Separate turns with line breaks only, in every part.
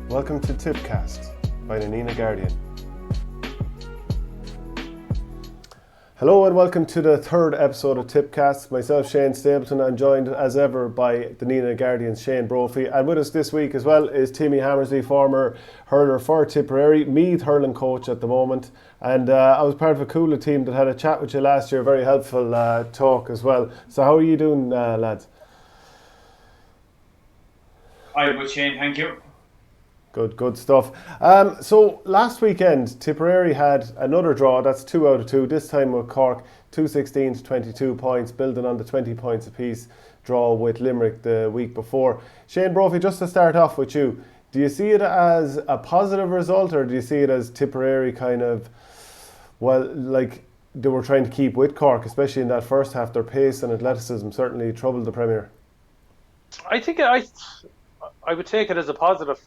Welcome to TippCast by the Nina Guardian. Hello and welcome to the third episode of TippCast. Myself, Shane Stapleton, I'm joined as ever by the Nina Guardian's Shane Brophy. And with us this week as well is Timmy Hammersley, former hurler for Tipperary, Meath hurling coach at the moment. And I was part of a cooler team that had a chat with you last year, very helpful talk as well. So how are you doing, lads?
Hi, good Shane, thank you.
Good stuff. So last weekend, Tipperary had another draw. That's 2 out of 2. This time with Cork, 216 to 22 points, building on the 20 points apiece draw with Limerick the week before. Shane Brophy, just to start off with you, do you see it as a positive result, or do you see it as Tipperary kind of, well, like they were trying to keep with Cork, especially in that first half? Their pace and athleticism certainly troubled the Premier.
I think I would take it as a positive.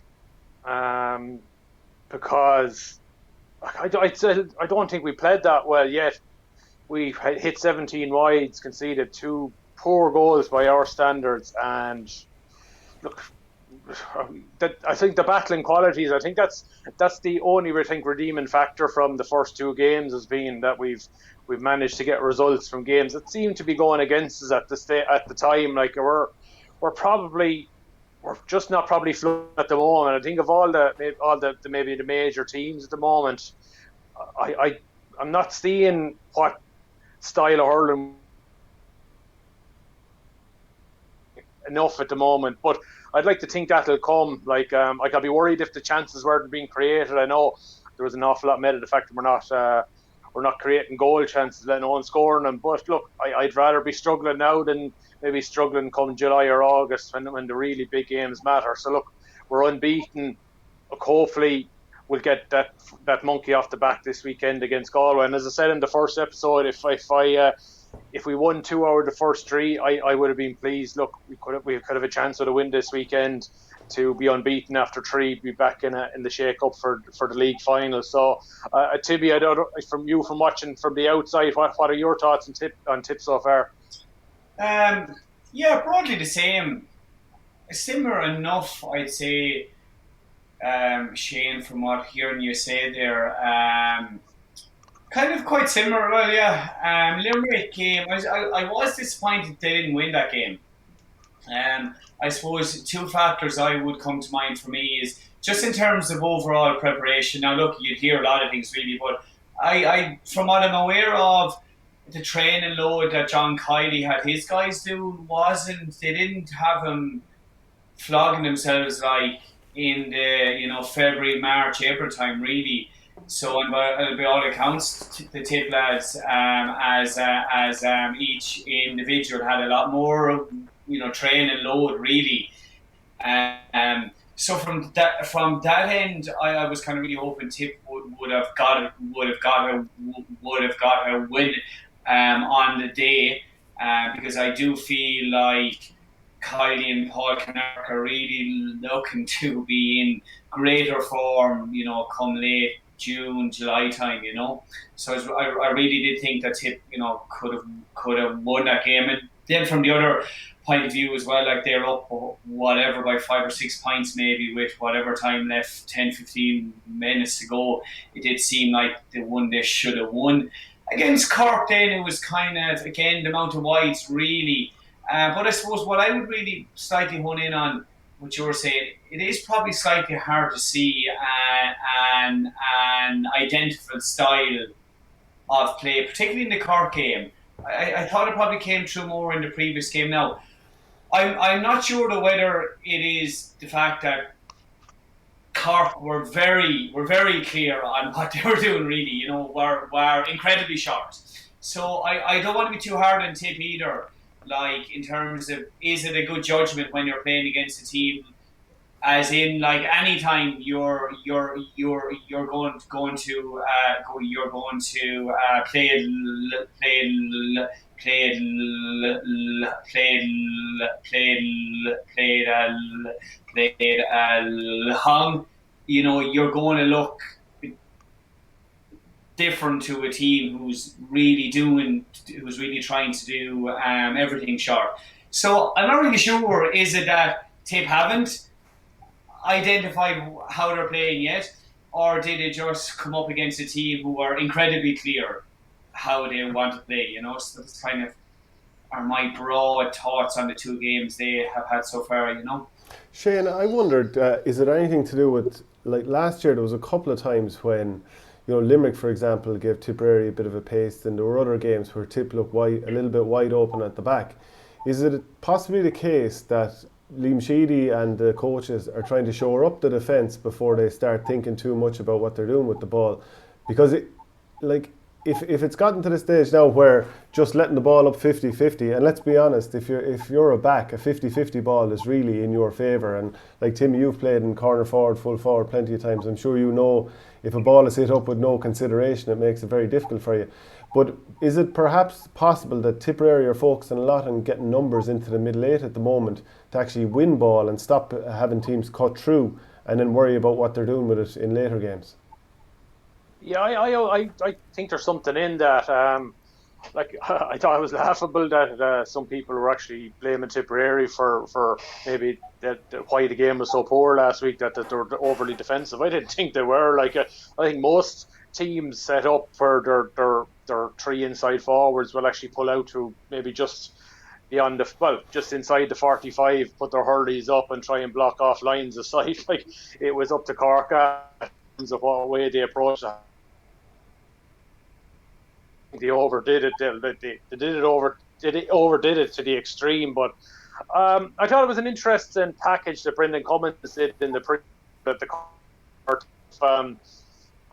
Because I don't think we played that well yet. We hit 17 wides, conceded 2 poor goals by our standards, and look, I think the battling qualities. I think that's the only redeeming factor from the first 2 games has been that we've managed to get results from games that seem to be going against us at the time. Like we're just not probably floating at the moment. I think of all the maybe the major teams at the moment, I'm not seeing what style of hurling enough at the moment. But I'd like to think that'll come. Like I'd be worried if the chances weren't being created. I know there was an awful lot made of the fact that we're not creating goal chances, let alone scoring them. But look, I'd rather be struggling now than maybe struggling come July or August when the really big games matter. So look, we're unbeaten. Look, hopefully we'll get that monkey off the back this weekend against Galway. And as I said in the first episode, if we won 2 out of the first 3, I would have been pleased. Look, we could have a chance of a win this weekend to be unbeaten after 3, be back in the shake-up for the league final. So, Tibby, I don't know, from watching from the outside, what are your thoughts on Tipp so far?
Yeah, broadly the same. Similar enough, I'd say, Shane, from what hearing you say there. Kind of quite similar. Well, yeah. Limerick game, I was disappointed they didn't win that game. I suppose 2 factors I would come to mind for me is just in terms of overall preparation. Now, look, you'd hear a lot of things really, but I from what I'm aware of, the training load that John Kiley had his guys do they didn't have them flogging themselves like in the February, March, April time really. So by all accounts, the Tipp lads, as each individual had a lot more training load really. So from that end, I was kind of really hoping Tipp would have got a win on the day, because I do feel like Kylie and Paul Canark are really looking to be in greater form, come late June, July time, So I really did think that Tipp, could have won that game. And then from the other point of view as well, like they're up whatever by 5 or 6 points maybe with whatever time left, 10-15 minutes to go. It did seem like the one they should have won. Against Cork then it was kind of, again, the amount of wides really. But I suppose what I would really slightly hone in on what you were saying, it is probably slightly hard to see an identical style of play, particularly in the Cork game. I thought it probably came through more in the previous game. Now, I'm not sure whether it is the fact that Cork were very clear on what they were doing really, were incredibly short. So I don't want to be too hard on Tipp either, like in terms of is it a good judgment when you're playing against a team, as in like anytime you're going to long, you're going to look different to a team who's really trying to do everything sharp. So I'm not really sure, is it that Tipp haven't? identified how they're playing yet, or did it just come up against a team who are incredibly clear how they want to play? You know, so that's kind of are my broad thoughts on the two games they have had so far. You know,
Shane, I wondered, is it anything to do with, like last year there was a couple of times when, Limerick, for example, gave Tipperary a bit of a pace, and there were other games where Tip looked a little bit wide open at the back. Is it possibly the case that Liam Sheedy and the coaches are trying to shore up the defence before they start thinking too much about what they're doing with the ball? Because if it's gotten to the stage now where just letting the ball up 50-50, and let's be honest, if you're a back, a 50-50 ball is really in your favour. And like Timmy, you've played in corner forward, full forward plenty of times. I'm sure you know if a ball is hit up with no consideration, it makes it very difficult for you. But is it perhaps possible that Tipperary are focusing a lot on getting numbers into the middle eight at the moment to actually win ball and stop having teams cut through and then worry about what they're doing with it in later games?
Yeah, I think there's something in that. I thought it was laughable that some people were actually blaming Tipperary for maybe why the game was so poor last week, that they were overly defensive. I didn't think they were. I think most teams set up for their three inside forwards will actually pull out to maybe just beyond just inside the 45, put their hurleys up and try and block off lines of sight. Like it was up to Cork in terms of what way they approached it. They overdid it. They overdid it to the extreme. But I thought it was an interesting package that Brendan Cummins did in the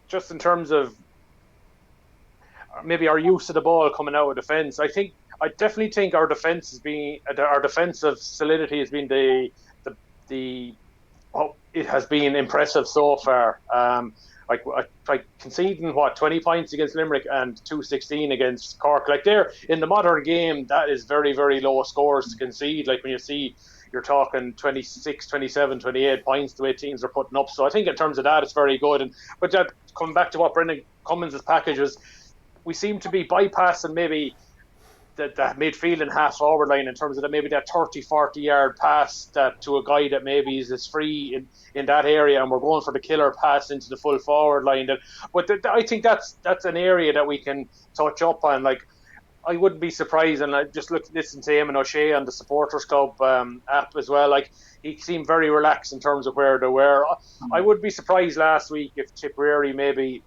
just in terms of maybe our use of the ball coming out of defence. I definitely think our defensive solidity has been it has been impressive so far. Like conceding 20 points against Limerick and 216 against Cork. Like there in the modern game, that is very, very low scores to concede. Like when you're talking 26, 27, 28 points the way teams are putting up. So I think in terms of that, it's very good. But that coming back to what Brendan Cummins' package was, we seem to be bypassing maybe that midfield and half forward line in terms of maybe that 30-40 yard pass that to a guy that maybe is free in that area, and we're going for the killer pass into the full forward line. But I think that's an area that we can touch up on. Like I wouldn't be surprised, and I just listen to Eamon O'Shea on the Supporters Club app as well. Like he seemed very relaxed in terms of where they were. I would be surprised last week if Tipperary maybe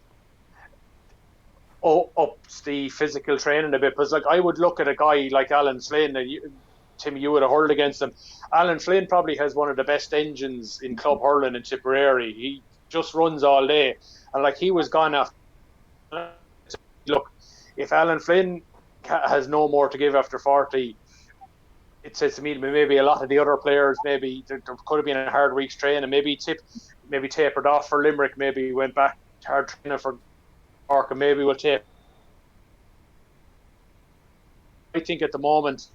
ups the physical training a bit, because I would look at a guy like Alan Flynn, and Tim, you would have hurled against him. Alan Flynn probably has one of the best engines in club hurling in Tipperary. He just runs all day, and he was gone after. Look, if Alan Flynn has no more to give after 40, it says to me maybe a lot of the other players, maybe there could have been a hard week's training, maybe tapered off for Limerick, maybe went back to hard training for Cork, and maybe we'll take. I think at the moment,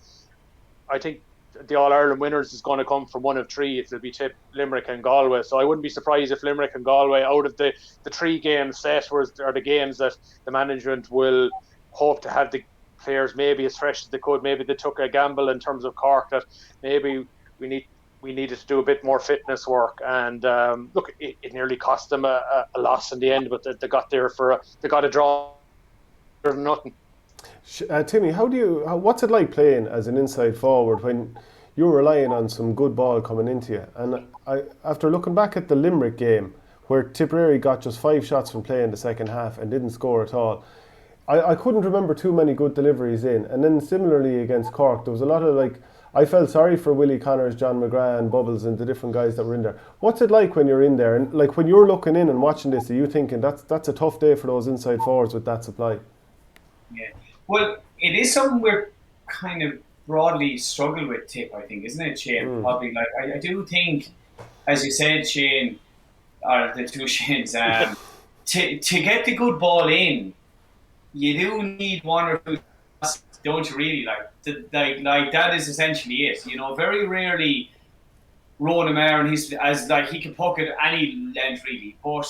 the All-Ireland winners is going to come from one of three. It'll be Tipp, Limerick and Galway. So I wouldn't be surprised if Limerick and Galway, out of the 3 games set, are the games that the management will hope to have the players maybe as fresh as they could. Maybe they took a gamble in terms of Cork that maybe we needed to do a bit more fitness work, and look, it nearly cost them a loss in the end, but they got there they got a draw. There's nothing.
Timmy, what's it like playing as an inside forward when you're relying on some good ball coming into you? And after looking back at the Limerick game, where Tipperary got just 5 shots from play in the second half and didn't score at all, I couldn't remember too many good deliveries in. And then similarly against Cork, there was a lot of I felt sorry for Willie Connors, John McGrath and Bubbles and the different guys that were in there. What's it like when you're in there? And when you're looking in and watching this, are you thinking that's a tough day for those inside forwards with that supply?
Yeah. Well, it is something we're kind of broadly struggle with, Tipp, I think, isn't it, Shane? Probably. I do think, as you said, Shane, or the two Shanes, to get the good ball in, you do need 1 or 2 shots, don't you really? Like that is essentially it. Very rarely Ronan Maron, he can puck it any length really, but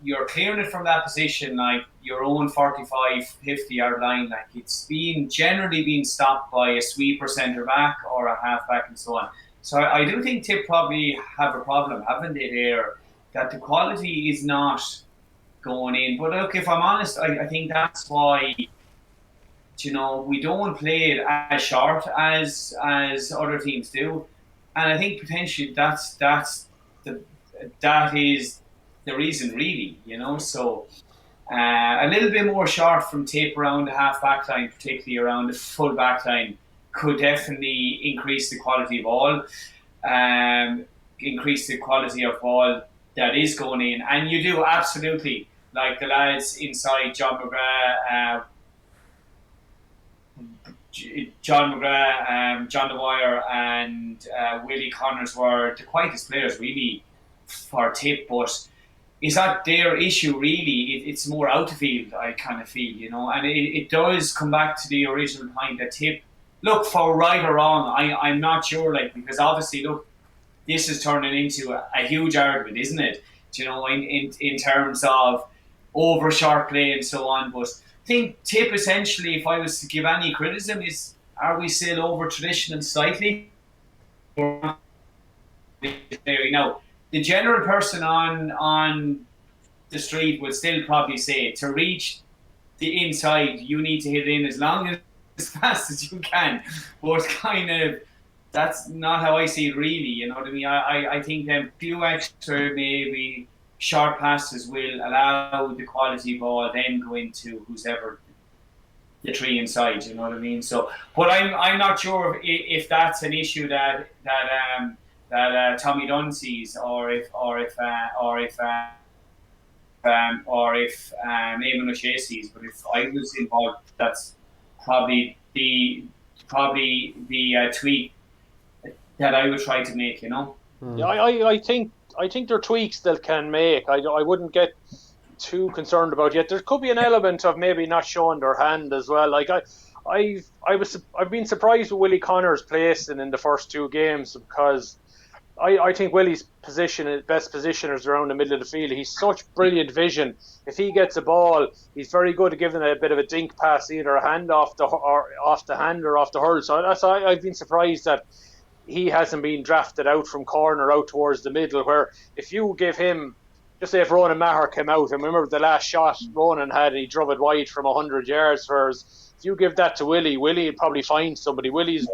you're clearing it from that position, like your own 45, 50 yard line, it's generally been stopped by a sweeper centre back or a half back and so on. So I do think Tipp probably have a problem, haven't they, there, that the quality is not going in. But look, if I'm honest, I think that's why, we don't play it as short as other teams do. And I think potentially that is the reason, really, So a little bit more short from Tipp around the half back line, particularly around the full back line, could definitely increase the quality of all. Increase the quality of ball that is going in. And you do absolutely, like the lads inside, John McGrath, John Dwyer and Willie Connors were the quietest players really for Tipp, but is that their issue really? It's more out of field, I kind of feel, and it does come back to the original point that Tipp, look, for right or wrong, I'm not sure, because obviously, look, this is turning into a huge argument, isn't it? In terms of over short play and so on, but I think Tipp essentially, if I was to give any criticism, is are we still over traditional slightly? Now, the general person on the street would still probably say to reach the inside, you need to hit it in as fast as you can. But kind of, that's not how I see it really, you know what I mean? I think them few extra maybe short passes will allow the quality ball then go into who's ever the three inside, you know what I mean? So, but I'm not sure if that's an issue that Tommy Dunn sees, or if Eamon O'Shea sees. But if I was involved, that's probably the tweak that I would try to make,
Yeah, I think there are tweaks that can make. I wouldn't get too concerned about yet. There could be an element of maybe not showing their hand as well. I've been surprised with Willie Connors' placing in the first two games, because I think Willie's best position is around the middle of the field. He's such brilliant vision. If he gets a ball, he's very good at giving a bit of a dink pass, either a hand off the hand or off the hurl. So I've been surprised that he hasn't been drafted out from corner out towards the middle, where if you give him, just say if Ronan Maher came out, and remember the last shot Ronan had, he drove it wide from 100 yards, whereas if you give that to Willie would probably find somebody. Willie's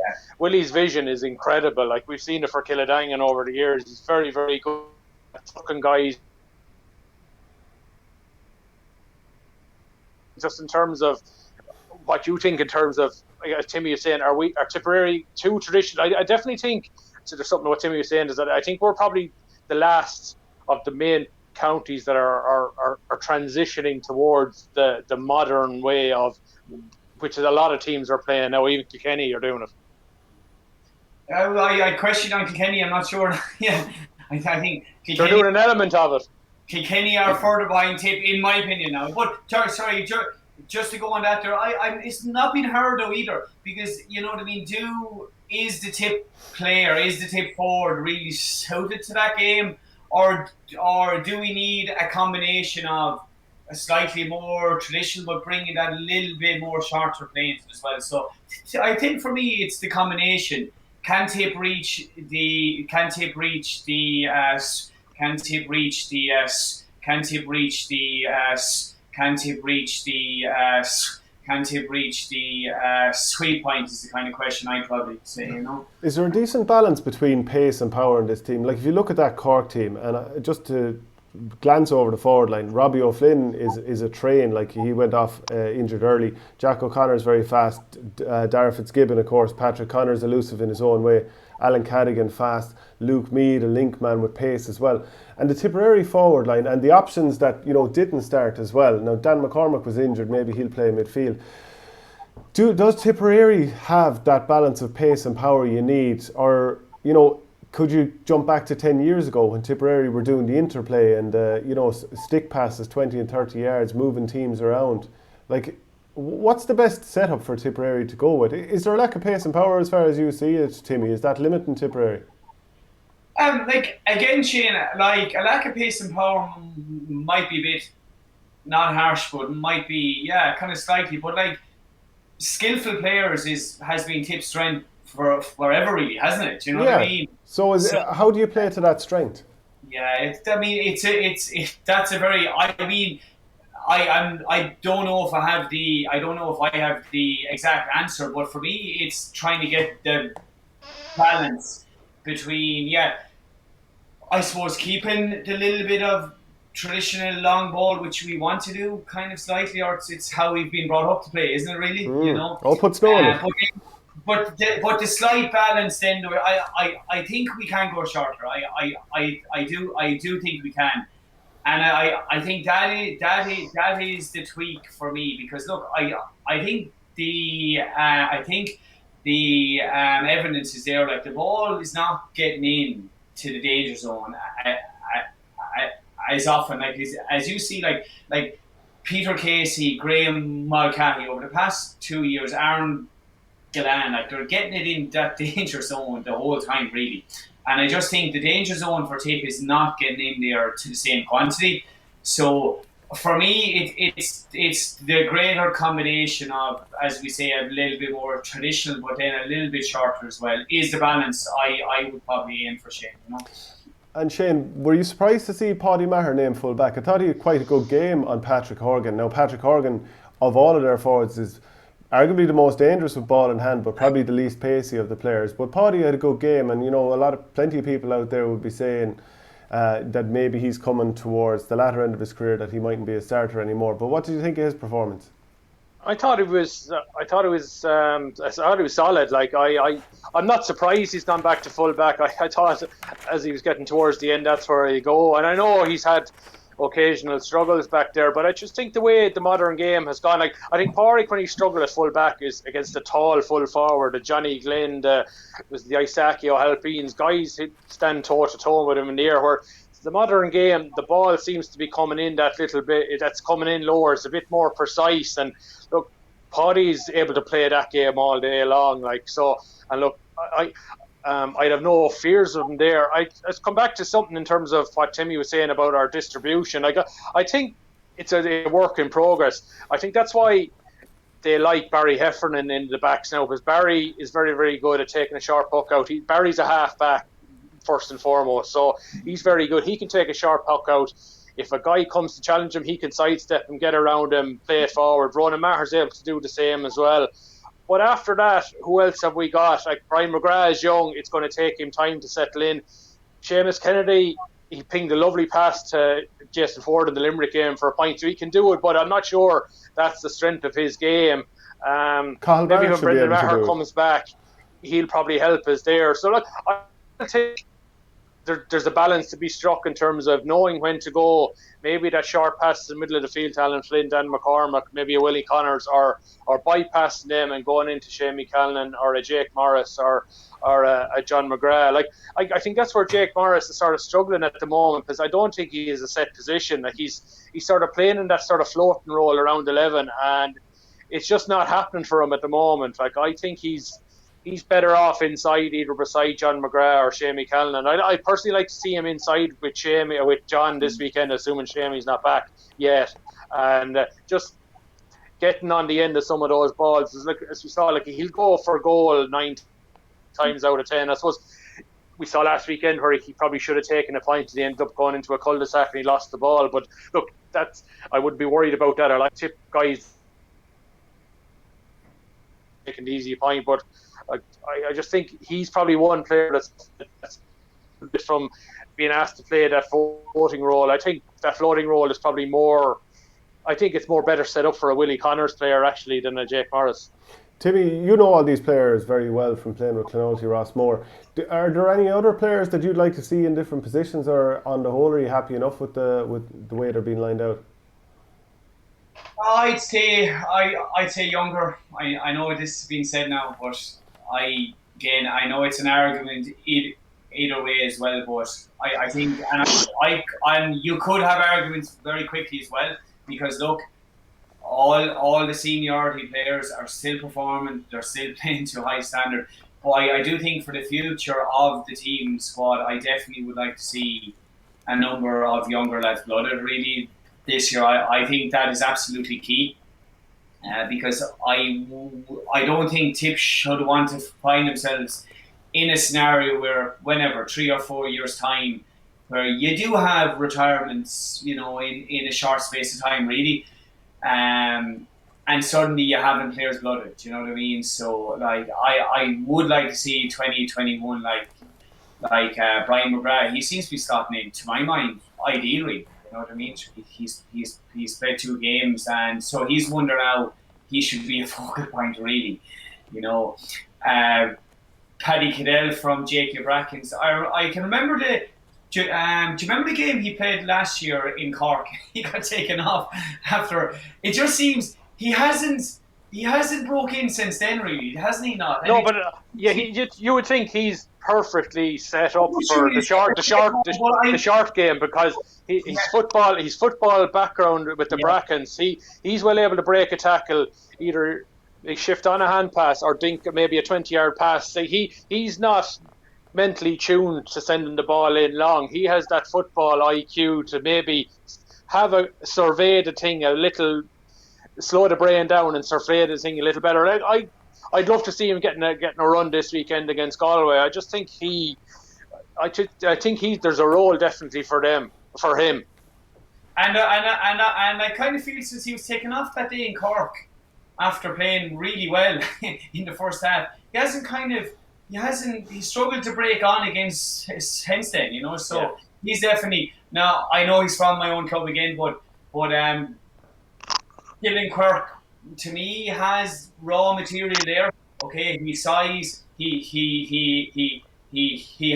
vision is incredible. Like, we've seen it for Killadangan over the years. He's very, very good at fucking guys. Just in terms of what you think, in terms of, Timmy is saying, are Tipperary too traditional? I definitely think, so there's something what Timmy was saying, is that I think we're probably the last of the main counties that are transitioning towards the modern way of, which is a lot of teams are playing now. Even Kilkenny are doing it.
I question on Kilkenny. I'm not sure. Yeah, I think Kilkenny,
they're doing an element of it.
Kilkenny are further behind Tipp, in my opinion now. But sorry, just to go on that there, it's not been heard though either, because you know what I mean. Is the Tipp player, is the Tipp forward really suited to that game, or do we need a combination of a slightly more traditional, but bringing that a little bit more shorter play into it as well? So I think for me, it's the combination. Can Tipp reach the sweet point is the kind of question I'd probably say,
Is there a decent balance between pace and power in this team? Like, if you look at that Cork team, and just to glance over the forward line, Robbie O'Flynn is a train. Like, he went off injured early. Jack O'Connor is very fast. Dara Fitzgibbon, of course. Patrick Connor's elusive in his own way. Alan Cadigan fast. Luke Mead, a link man with pace as well. And the Tipperary forward line, and the options that didn't start as well. Now, Dan McCormack was injured. Maybe he'll play midfield. Does Tipperary have that balance of pace and power you need, or could you jump back to 10 years ago when Tipperary were doing the interplay and stick passes 20 and 30 yards, moving teams around? Like, what's the best setup for Tipperary to go with? Is there a lack of pace and power as far as you see it, Timmy? Is that limiting Tipperary?
Again, Shane, like, a lack of pace and power might be a bit, not harsh, but might be, kind of slightly. But like, skillful players has been Tipp's strength forever, really, hasn't it? Do you know what I mean?
So, how do you play to that strength?
Yeah, that's a very. I mean, I don't know if I have the exact answer, but for me, it's trying to get the balance between, I suppose, keeping the little bit of traditional long ball, which we want to do, kind of slightly, or it's how we've been brought up to play, isn't it? Really, you know.
I'll put snow on it.
But the slight balance then, I think we can go shorter. I do think we can, and I think that is the tweak for me, because look, I think the evidence is there. Like, the ball is not getting in to the danger zone as often. Like, as you see, like Peter Casey, Graham Mulcahy over the past 2 years, Aaron Gillan, like, they're getting it in that danger zone the whole time, really. And I just think the danger zone for Tipp is not getting in there to the same quantity. So for me, it's the greater combination of, as we say, a little bit more traditional, but then a little bit shorter as well, is the balance I would probably aim for, Shane, you know.
And Shane, were you surprised to see Paddy Maher named full back? I thought he had quite a good game on Patrick Horgan. Now, Patrick Horgan, of all of their forwards, is arguably the most dangerous with ball in hand, but probably the least pacey of the players. But Paddy had a good game, and you know, plenty of people out there would be saying that maybe he's coming towards the latter end of his career, that he mightn't be a starter anymore. But what did you think of his performance?
I thought it was solid. Like, I'm not surprised he's gone back to full back. I thought as he was getting towards the end, that's where he'd go. And I know he's had occasional struggles back there, but I just think the way the modern game has gone, like, I think Pádraig, when he struggled at full back, is against the tall full forward, the Johnny Glynn, was the Isaki O'Halpines, guys who stand toe to toe with him in the air, where the modern game, the ball seems to be coming in that little bit, that's coming in lower, it's a bit more precise. And look, Paddy's able to play that game all day long, like, so. And look, I'd have no fears of him there. Let's come back to something in terms of what Timmy was saying about our distribution. I think it's a work in progress. I think that's why they like Barry Heffernan in the backs now, because Barry is very, very good at taking a sharp puck out. Barry's a half back first and foremost, so he's very good. He can take a sharp puck out. If a guy comes to challenge him, he can sidestep him, get around him, play it forward. Ronan Maher's able to do the same as well. But after that, who else have we got? Like, Brian McGrath is young. It's going to take him time to settle in. Seamus Kennedy, he pinged a lovely pass to Jason Ford in the Limerick game for a point, so he can do it, but I'm not sure that's the strength of his game. Maybe when Brendan Maher comes back, he'll probably help us there. So look, I think there's a balance to be struck in terms of knowing when to go. Maybe that short pass in the middle of the field to Alan Flynn, Dan McCormack, maybe a Willie Connors, or bypassing them and going into Shane Callan or a Jake Morris or a John McGrath. Like, I think that's where Jake Morris is sort of struggling at the moment, because I don't think he is a set position. Like, he's sort of playing in that sort of floating role around 11, and it's just not happening for him at the moment. Like, I think he's better off inside, either beside John McGrath or Shamey Callan. And I personally like to see him inside with John this weekend, assuming Shamey's not back yet. And just getting on the end of some of those balls, as we saw, like, he'll go for goal 9 times out of 10. I suppose we saw last weekend where he probably should have taken a point, and he ended up going into a cul-de-sac and he lost the ball. But look, I wouldn't be worried about that. I like Tipp guys taking the easy point, but I just think he's probably one player that's from being asked to play that floating role. I think that floating role is probably more. I think it's more better set up for a Willie Connors player actually than a Jake Morris.
Timmy, you know all these players very well from playing with Clonoulty, Rossmore. Are there any other players that you'd like to see in different positions, or on the whole are you happy enough with the way they're being lined out?
I'd say younger. I know this has been said now, but I know it's an argument either way as well. But I think, and you could have arguments very quickly as well, because look, all the seniority players are still performing. They're still playing to a high standard. But I do think for the future of the team squad, I definitely would like to see a number of younger lads blooded really this year. I think that is absolutely key. because I don't think Tipp should want to find themselves in a scenario where whenever 3 or 4 years time, where you do have retirements, in a short space of time, really, and suddenly you haven't players blooded. Do you know what I mean? So like I would like to see 2021 like Brian McGrath. He seems to be slotting in, to my mind, ideally. You know what I mean? He's played 2 games, and so he's one now. He should be a focal point, really. You know, Paddy Cadell from Jacob Rackins. I can remember do you remember the game he played last year in Cork? He got taken off after. It just seems he hasn't broke in since then, really, hasn't he? Not.
No, but you would think he's perfectly set up for the short game, because his football background with the Brackens, he's well able to break a tackle, either they shift on a hand pass or dink maybe a 20-yard pass. So he's not mentally tuned to sending the ball in long. He has that football IQ to maybe have survey the thing a little, slow the brain down and survey the thing a little better. I'd love to see him getting a run this weekend against Galway. I just think there's a role definitely for him.
And I kind of feel, since he was taken off that day in Cork after playing really well in the first half, he struggled to break on against Henstead, so he's definitely, now I know he's from my own club again, but Dylan Quirk, to me, has raw material there. Okay, he's size, he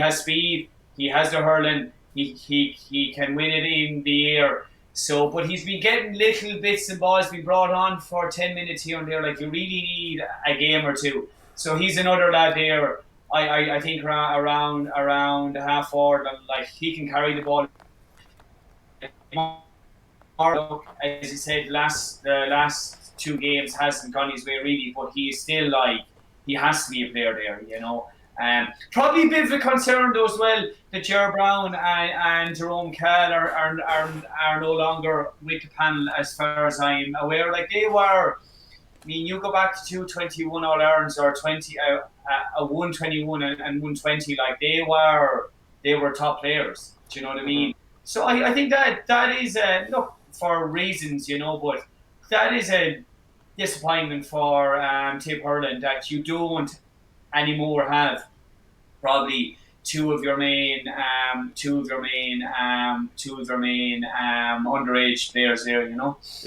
has speed, he has the hurling, he can win it in the air. So, but he's been getting little bits and balls being brought on for 10 minutes here and there. Like, you really need a game or two. So he's another lad there. I think around half forward, like, he can carry the ball. As you said, the last 2 games hasn't gone his way really, but he's still he has to be a player there, Probably a bit of a concern though as well that Ger Brown and Jerome Cahill are no longer with the panel, as far as I'm aware. Like, they were. I mean, you go back to 221 All-Irelands or 20, a 121 and 120, like, they were top players. Do you know what I mean? So I think that is look, for reasons, but that is a disappointment for Tipp hurling, that you don't anymore have probably two of your main underage players there,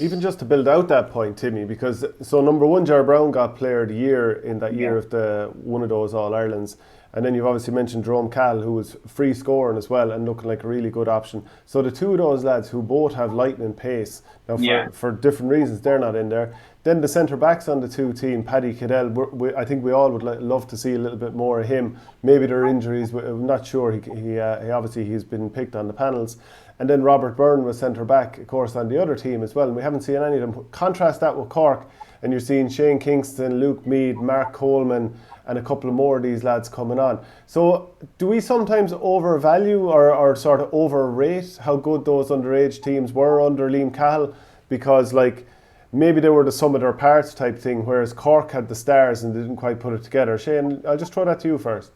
Even just to build out that point, Timmy, because so number 1, Ger Brown got player of the year in that year of one of those All-Irelands. And then you've obviously mentioned Jerome Cahill, who was free scoring as well and looking like a really good option. So the 2 of those lads who both have lightning pace, now for different reasons, they're not in there. Then the centre-backs on the 2 team, Paddy Cadell, I think we all would love to see a little bit more of him. Maybe there are injuries, I'm not sure. He obviously he's been picked on the panels. And then Robert Byrne was centre-back, of course, on the other team as well. And we haven't seen any of them. Contrast that with Cork, and you're seeing Shane Kingston, Luke Meade, Mark Coleman, and a couple of more of these lads coming on. So do we sometimes overvalue or sort of overrate how good those underage teams were under Liam Cahill? Because, like, maybe they were the sum of their parts type thing, whereas Cork had the stars and they didn't quite put it together. Shane, I'll just throw that to you first.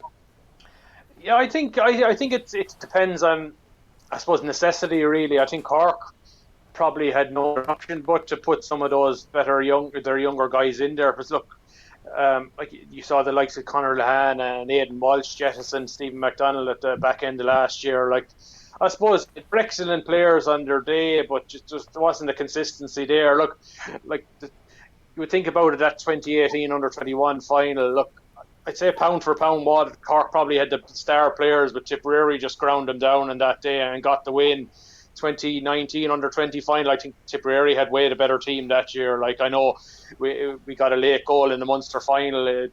Yeah, I think it depends on, I suppose, necessity, really. I think Cork probably had no option but to put some of those their younger guys in there. Because look, like, you saw the likes of Conor Lahan and Aidan Walsh jettison Stephen McDonald at the back end of last year. Like, I suppose they were excellent players on their day, but just wasn't a consistency there. Look, like, you would think about it, that 2018 under-21 final. Look, I'd say pound for pound, Cork probably had the star players, but Tipperary just ground them down on that day and got the win. 2019 under-20 final, I think Tipperary had way the better team that year. Like, I know we got a late goal in the Munster final,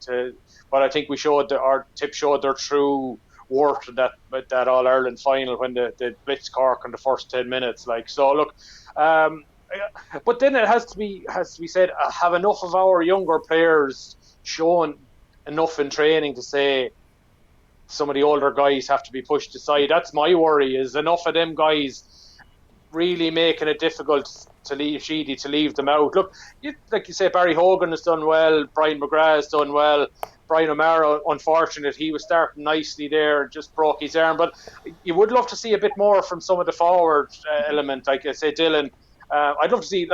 but I think our Tipp showed their true worth that All-Ireland final when they blitzed Cork in the first 10 minutes. Like, so look, but then it has to be said, have enough of our younger players shown enough in training to say some of the older guys have to be pushed aside? That's my worry, is enough of them guys really making it difficult to leave Sheedy, to leave them out. Look, like you say, Barry Hogan has done well, Brian McGrath has done well, Brian O'Mara, unfortunate, he was starting nicely there, just broke his arm. But you would love to see a bit more from some of the forward element, like I say, Dylan. I'd love to see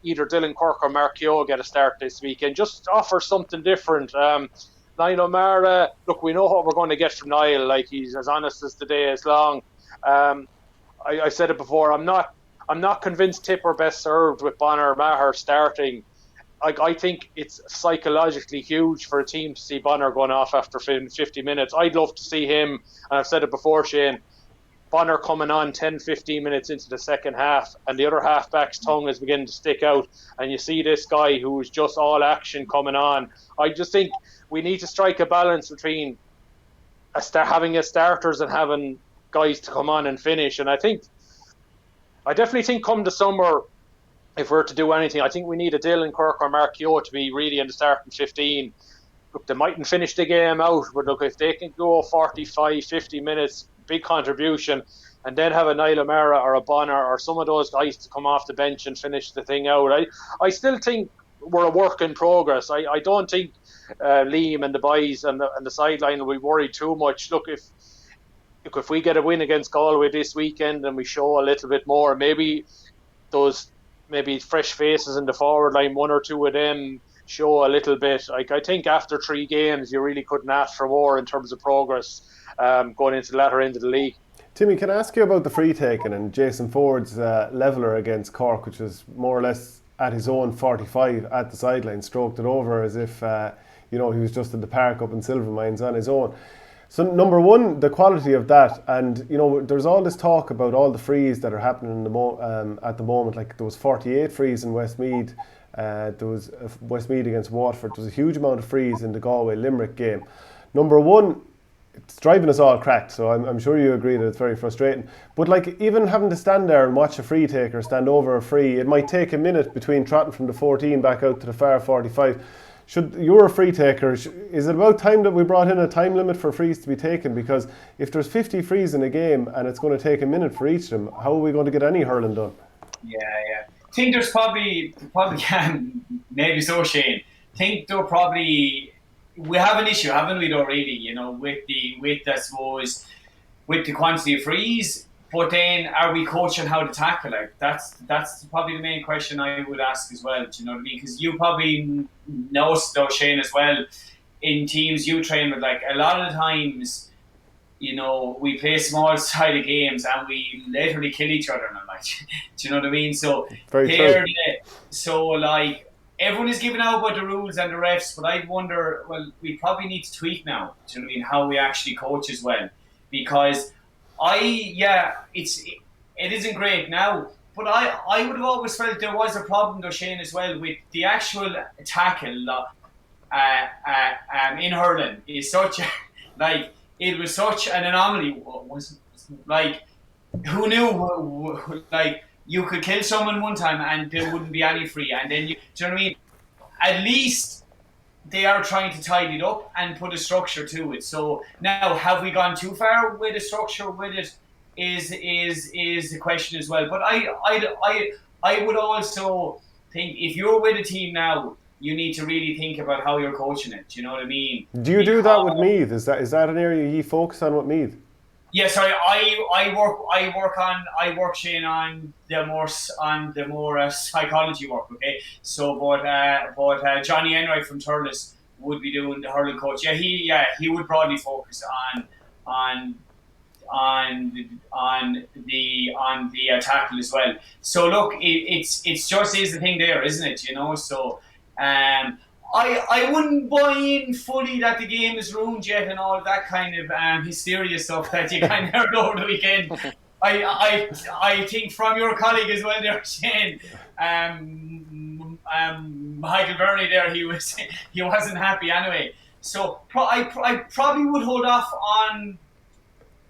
either Dylan Cork or Mark Keogh get a start this weekend. Just offer something different. Niall O'Mara, look, we know what we're going to get from Niall. Like, he's as honest as the day is long. I said it before. I'm not convinced Tipp are best served with Bonner Maher starting. I think it's psychologically huge for a team to see Bonner going off after 50 minutes. I'd love to see him, and I've said it before, Shane, Bonner coming on 10-15 minutes into the second half, and the other half-back's tongue is beginning to stick out, and you see this guy who's just all action coming on. I just think we need to strike a balance between having a starters and having guys to come on and finish. And I definitely think come the summer, if we're to do anything, I think we need a Dylan Cork or Mark Keogh to be really in the starting 15. Look, they mightn't finish the game out, but look, if they can go 45, 50 minutes, big contribution, and then have a Niall O'Mara or a Bonner or some of those guys to come off the bench and finish the thing out. I still think we're a work in progress. I don't think Liam and the boys and the sideline will be worried too much. Look, if we get a win against Galway this weekend and we show a little bit more, maybe those fresh faces in the forward line, one or two of them show a little bit. Like, I think after 3 games you really couldn't ask for more in terms of progress going into the latter end of the league.
Timmy, can I ask you about the free taking and Jason Ford's leveller against Cork, which was more or less at his own 45 at the sideline, stroked it over as if he was just in the park up in Silvermines on his own. So number one, the quality of that, and there's all this talk about all the frees that are happening at the moment. Like, there was 48 frees in Westmeath. There was Westmeath against Waterford. There was a huge amount of frees in the Galway Limerick game. Number one, it's driving us all cracked, so I'm sure you agree that it's very frustrating. But like, even having to stand there and watch a free taker stand over a free, it might take a minute between trotting from the 14 back out to the far 45. You're a free taker, is it about time that we brought in a time limit for frees to be taken? Because if there's 50 frees in a game and it's going to take a minute for each of them, how are we going to get any hurling done?
Yeah. I think there's probably maybe so, Shane. I think there probably we have an issue, haven't we? Though, really, with I suppose with the quantity of frees. But then, are we coaching how to tackle? Like, that's probably the main question I would ask as well. Do you know what I mean? Because you probably know, though, Shane, as well. In teams you train with, like, a lot of the times, we play small-sided games and we literally kill each other in them. Like, do you know what I mean? So like, everyone is giving out about the rules and the refs, but I wonder, well, we probably need to tweak now. Do you know what I mean? How we actually coach as well, because it isn't great now, but I would have always felt there was a problem, though, Shane, as well, with the actual tackle in hurling. Is such it was such an anomaly. Like, who knew? Like, you could kill someone one time and there wouldn't be any free, and then do you know what I mean? At least they are trying to tidy it up and put a structure to it. So now, have we gone too far with a structure with it? Is the question as well. But I would also think, if you're with a team now, you need to really think about how you're coaching it. Do you know what I mean?
Do you do that with Meath? Is that an area you focus on with Meath?
Yeah, sorry. I work Shane on the more psychology work. Okay, so but Johnny Enright from Turles would be doing the hurling coach. He would broadly focus on the tackle as well. So look, it's just is the thing there, isn't it? So I wouldn't buy in fully that the game is ruined yet and all that kind of hysteria stuff that you kind of heard over the weekend. I think from your colleague as well there, Shane, Michael Burney there, he wasn't happy anyway. So I probably would hold off on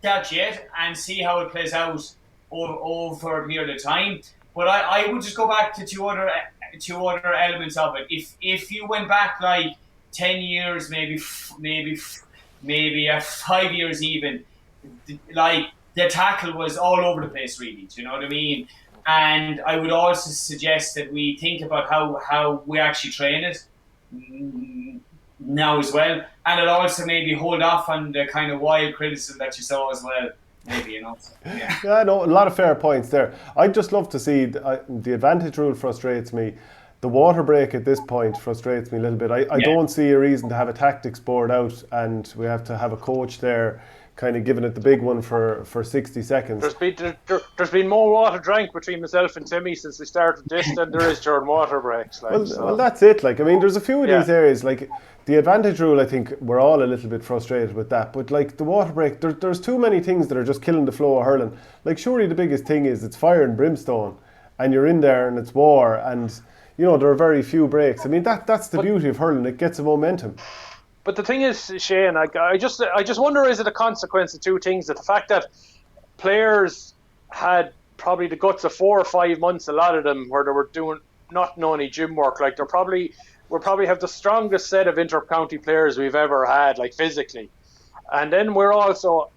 that yet and see how it plays out over a period of time. But I would just go back to two other elements of it. If you went back like 10 years, maybe 5 years even, like, the tackle was all over the place, really. Do you know what I mean? And I would also suggest that we think about how we actually train it now as well. And it'll also maybe hold off on the kind of wild criticism that you saw as well. Maybe, Yeah.
Yeah, no, a lot of fair points there. I'd just love to see the advantage rule frustrates me. The water break at this point frustrates me a little bit. I don't see a reason to have a tactics board out and we have to have a coach there kind of giving it the big one for 60 seconds.
There's been more water drank between myself and Timmy since we started this than there is during water breaks.
Well, that's it. Like, I mean, there's a few of these areas, like the advantage rule, I think we're all a little bit frustrated with that. But like the water break, there's too many things that are just killing the flow of hurling. Like, surely the biggest thing is it's fire and brimstone and you're in there and it's war and, there are very few breaks. I mean, that's the beauty of hurling. It gets a momentum.
But the thing is, Shane, I just wonder, is it a consequence of two things? That the fact that players had probably the guts of 4 or 5 months, a lot of them, where they were doing not only gym work, like we'll probably have the strongest set of inter-county players we've ever had, like physically. And then we're also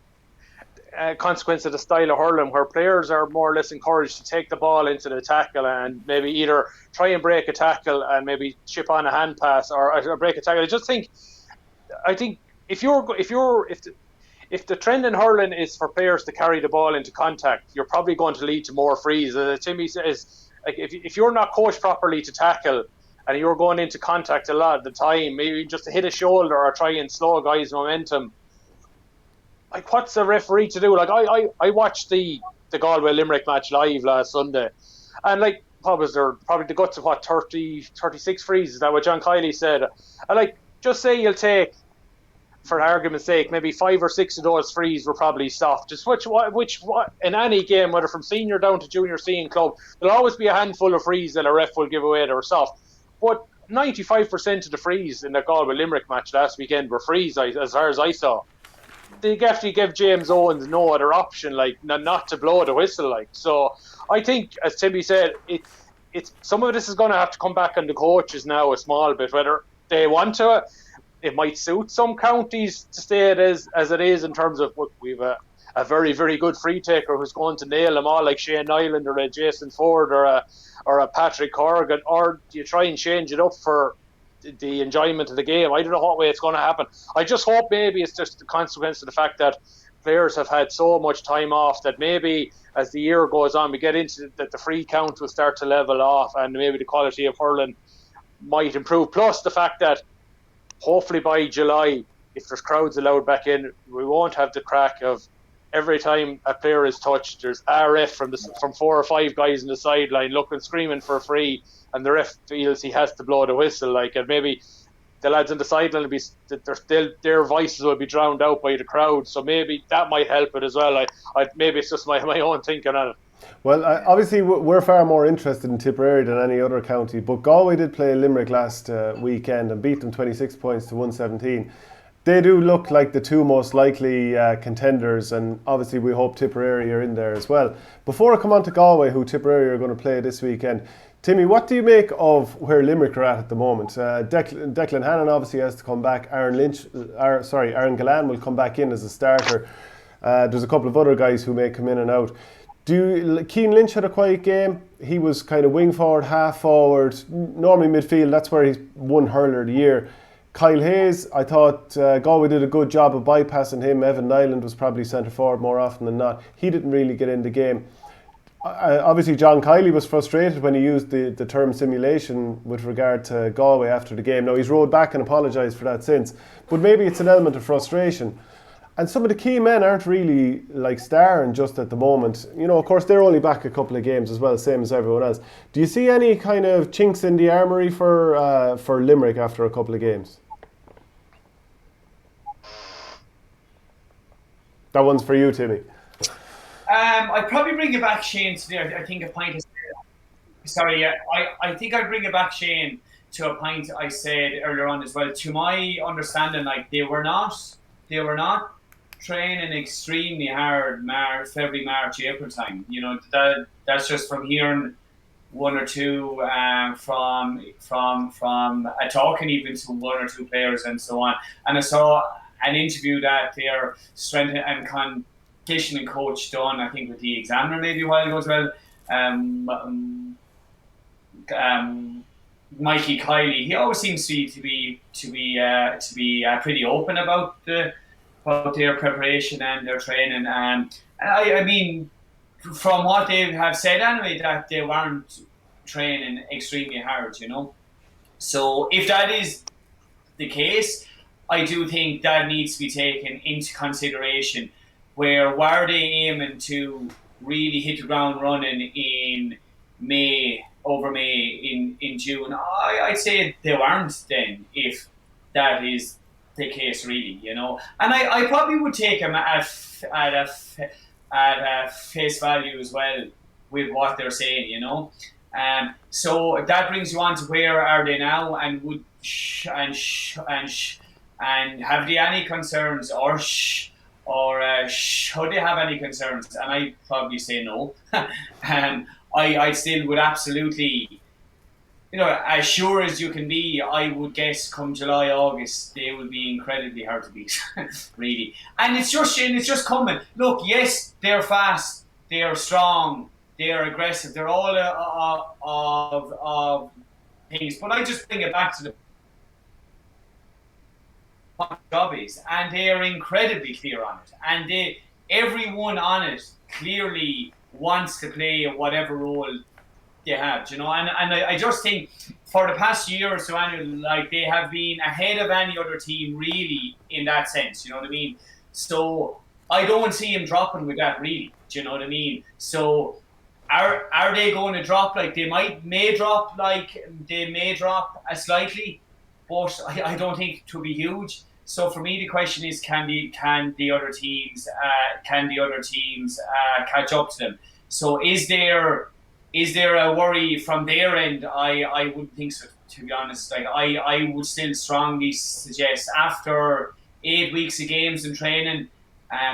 a consequence of the style of hurling, where players are more or less encouraged to take the ball into the tackle and maybe either try and break a tackle and maybe chip on a hand pass or break a tackle. I think if the trend in hurling is for players to carry the ball into contact, you're probably going to lead to more frees. Timmy says, like, if you're not coached properly to tackle and you're going into contact a lot of the time, maybe just to hit a shoulder or try and slow a guy's momentum, like, what's the referee to do? Like, I watched the Galway Limerick match live last Sunday, and like, what was there? Probably the guts of 36 frees. Is that what John Kiley said? And like, just say you'll take, for argument's sake, maybe 5 or 6 of those frees were probably soft. Just which in any game, whether from senior down to junior C club, there'll always be a handful of frees that a ref will give away that are soft. But 95% of the frees in the Galway Limerick match last weekend were frees, as far as I saw. They actually gave James Owens no other option, like not to blow the whistle, like. So I think, as Timmy said, it's some of this is going to have to come back on the coaches now a small bit, whether they want to. It might suit some counties to stay it as it is, in terms of what we've a very, very good free taker who's going to nail them all, like Shane Nyland or a Jason Ford or a Patrick Corrigan, or do you try and change it up for the enjoyment of the game? I don't know what way it's going to happen. I just hope maybe it's just the consequence of the fact that players have had so much time off that maybe as the year goes on we get into that the free count will start to level off and maybe the quality of hurling might improve. Plus the fact that hopefully by July, if there's crowds allowed back in, we won't have the crack of every time a player is touched, there's RF from 4 or 5 guys in the sideline looking, screaming for a free, and the ref feels he has to blow the whistle. Like, and maybe the lads on the sideline will be, their voices will be drowned out by the crowd. So maybe that might help it as well. Maybe it's just my own thinking on it.
Well, obviously we're far more interested in Tipperary than any other county, but Galway did play Limerick last weekend and beat them 26 points to 117. They do look like the two most likely contenders, and obviously we hope Tipperary are in there as well. Before I come on to Galway, who Tipperary are going to play this weekend, Timmy, what do you make of where Limerick are at the moment? Declan Hannon obviously has to come back. Aaron Gallan will come back in as a starter. There's a couple of other guys who may come in and out. Cian Lynch had a quiet game. He was kind of wing forward, half forward, normally midfield. That's where he's won hurler of the year. Kyle Hayes, I thought Galway did a good job of bypassing him. Evan Nyland was probably centre forward more often than not. He didn't really get in the game. Obviously, John Kiley was frustrated when he used the term simulation with regard to Galway after the game. Now, he's rolled back and apologised for that since. But maybe it's an element of frustration. And some of the key men aren't really like starring just at the moment. You know, of course, they're only back a couple of games as well, same as everyone else. Do you see any kind of chinks in the armoury for Limerick after a couple of games? That one's for you, Timmy.
I'd probably bring it back, Shane, today. I think a point is... Sorry, yeah. I think I'd bring it back, Shane, to a point I said earlier on as well. To my understanding, like, they were not training extremely hard February, March, April time. You know, that's just from hearing one or two from talking even to one or two players and so on. And I saw an interview that their strength and conditioning coach done, I think with the Examiner maybe a while ago as well, Mikey Kiley, he always seems to be pretty open about their preparation and their training. And I mean, from what they have said anyway, that they weren't training extremely hard, So if that is the case, I do think that needs to be taken into consideration. Where were they aiming to really hit the ground running in over May, in June? I'd say they weren't then, if that is the case, really, And I probably would take them at face value as well with what they're saying, So that brings you on to where are they now, and and have they any concerns, or should they have any concerns? And I probably say no. I still would absolutely, as sure as you can be, I would guess come July, August, they will be incredibly hard to beat, really. And it's just coming. Look, yes, they're fast, they're strong, they're aggressive, they're all of things. But I just bring it back to the job is, and they're incredibly clear on it, and everyone on it clearly wants to play whatever role they have, and I just think for the past year or so, like, they have been ahead of any other team really in that sense, you know what I mean? So I don't see him dropping with that, really, do you know what I mean? So are they going to drop? Like, they may drop a slightly, but I don't think it will be huge. So for me, the question is, can the other teams catch up to them? So is there a worry from their end? I wouldn't think so, to be honest. Like, I would still strongly suggest, after 8 weeks of games and training,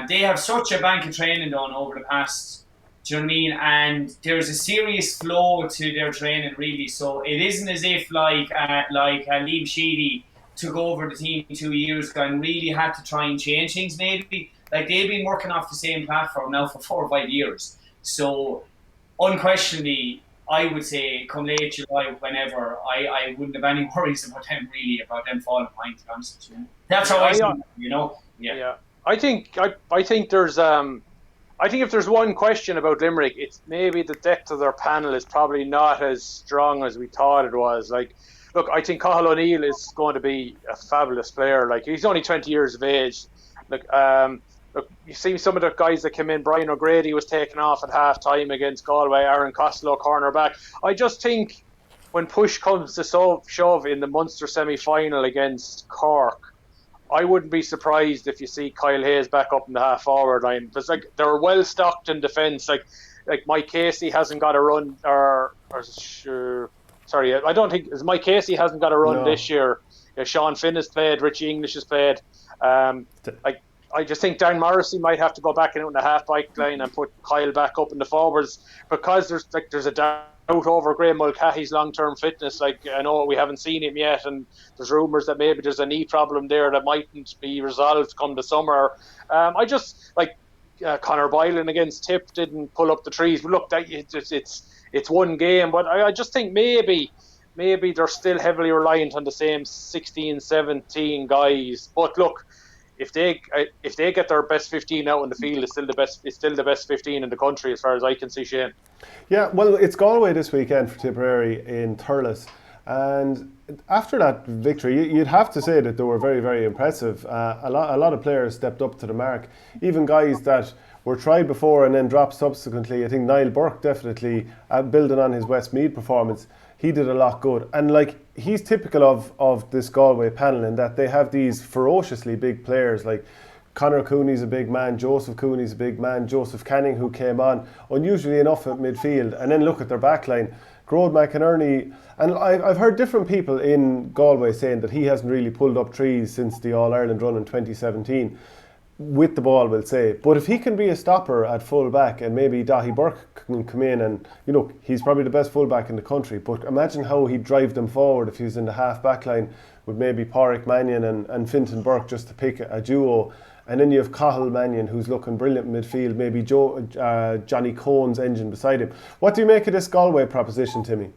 they have such a bank of training done over the past. Do you know what I mean? And there's a serious flow to their training, really. So it isn't as if like Liam Sheedy took over the team 2 years ago and really had to try and change things, maybe. Like, they've been working off the same platform now for 4 or 5 years. So unquestionably, I would say come late July, whenever, I wouldn't have any worries about them falling behind, to be honest with you. That's how I see it, Yeah.
I think there's I think if there's one question about Limerick, it's maybe the depth of their panel is probably not as strong as we thought it was. Like, look, I think Cathal O'Neill is going to be a fabulous player. Like, he's only 20 years of age. Look, you see some of the guys that came in. Brian O'Grady was taken off at half time against Galway. Aaron Costello, cornerback. I just think when push comes to shove in the Munster semi-final against Cork, I wouldn't be surprised if you see Kyle Hayes back up in the half-forward line. Because, like, they're well stocked in defence. Like Mike Casey hasn't got a run, sorry, I don't think Mike Casey hasn't got a run this year. Sean Finn has played, Richie English has played. I just think Darren Morrissey might have to go back in the half-back line and put Kyle back up in the forwards, because there's a doubt over Graham Mulcahy's long-term fitness. Like, I know we haven't seen him yet, and there's rumours that maybe there's a knee problem there that mightn't be resolved come the summer. I just like Conor Boylan against Tipp didn't pull up the trees. Look, it's one game, but I just think maybe they're still heavily reliant on the same 16, 17 guys. But look, if they get their best 15 out in the field, it's still the best 15 in the country, as far as I can see, Shane.
Yeah, well, it's Galway this weekend for Tipperary in Thurles, and after that victory, you'd have to say that they were very, very impressive. A lot of players stepped up to the mark, even guys that were tried before and then dropped subsequently. I think Niall Burke definitely, building on his Westmeath performance, he did a lot good. And like, he's typical of this Galway panel in that they have these ferociously big players. Like, Conor Cooney's a big man, Joseph Cooney's a big man, Joseph Canning, who came on unusually enough at midfield. And then look at their backline. Grode McInerney, and I've heard different people in Galway saying that he hasn't really pulled up trees since the All-Ireland run in 2017. with the ball, we'll say. But if he can be a stopper at full back, and maybe Dahi Burke can come in, and he's probably the best full back in the country, but imagine how he'd drive them forward if he was in the half back line with maybe Pádraig Mannion and Fintan Burke, just to pick a duo. And then you have Cathal Mannion, who's looking brilliant in midfield, maybe Johnny Cohen's engine beside him. What do you make of this Galway proposition, Timmy?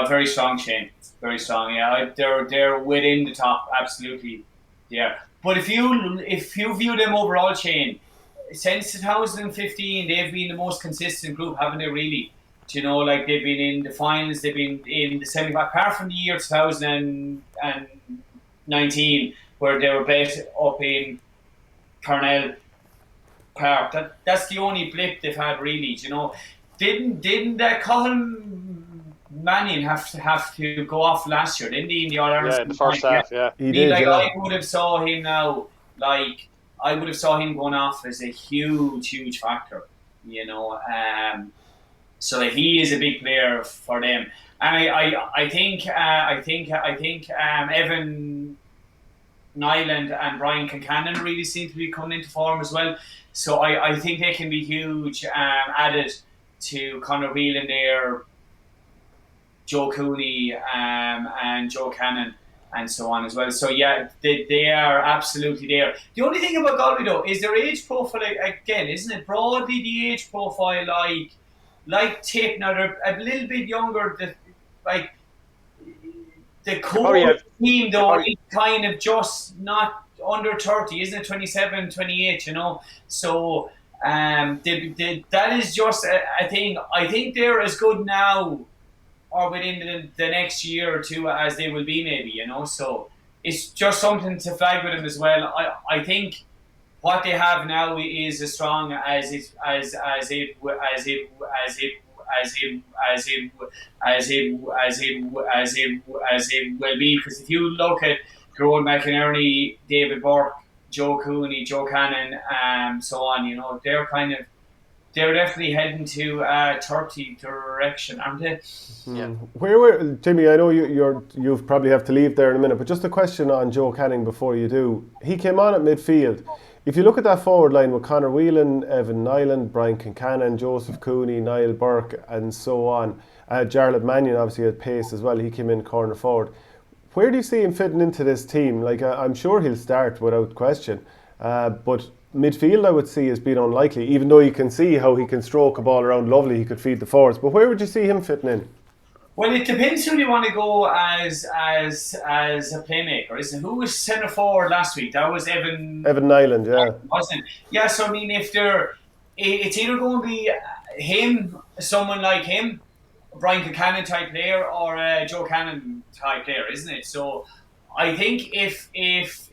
Very strong, Shane. Very strong, yeah. They're within the top, absolutely. Yeah. But if you view them overall, Shane, since 2015, they've been the most consistent group, haven't they, really? They've been in the finals, they've been in the semi-final, apart from the year 2019, where they were bet up in Parnell Park. That's the only blip they've had, really. Didn't Cathal Mannion have to go off last year, didn't he, in the All-Ireland?
Yeah, in the first half, yeah.
He did,
I would have saw him now, I would have saw him going off as a huge factor, so he is a big player for them. And I think Evan Nyland and Brian Concannon really seem to be coming into form as well. So I think they can be huge, added to Conor Whelan there, Joe Cooney and Joe Cannon and so on as well. So yeah, they are absolutely there. The only thing about Galway though is their age profile again, isn't it? Broadly the age profile like Tipp. Now they're a little bit younger. The core team though is kind of just not under 30, isn't it? 27, 28, So that is just a thing. I think they're as good now or within the next year or two as they will be, maybe, So it's just something to flag with them as well. I think what they have now is as strong as it will be. Because if you look at Gerard McInerney, David Burke, Joe Cooney, Joe Cannon, so on, they're definitely heading to 30 direction, aren't they?
Yeah. Where Jimmy? I know you probably have to leave there in a minute, but just a question on Joe Canning before you do. He came on at midfield. If you look at that forward line with Conor Whelan, Evan Nyland, Brian Concannon, Joseph Cooney, Niall Burke, and so on. Jarlath Mannion obviously had pace as well. He came in corner forward. Where do you see him fitting into this team? I'm sure he'll start without question, but midfield I would see as being unlikely, even though you can see how he can stroke a ball around lovely, he could feed the forwards. But where would you see him fitting in?
Well, it depends who you want to go as a playmaker, isn't it? Who was centre forward last week? That was Evan
Nyland, yeah.
Wasn't it? Yeah, so I mean, it's either going to be him, someone like him, Brian Concannon type player, or Joe Cannon type player, isn't it? So I think if he's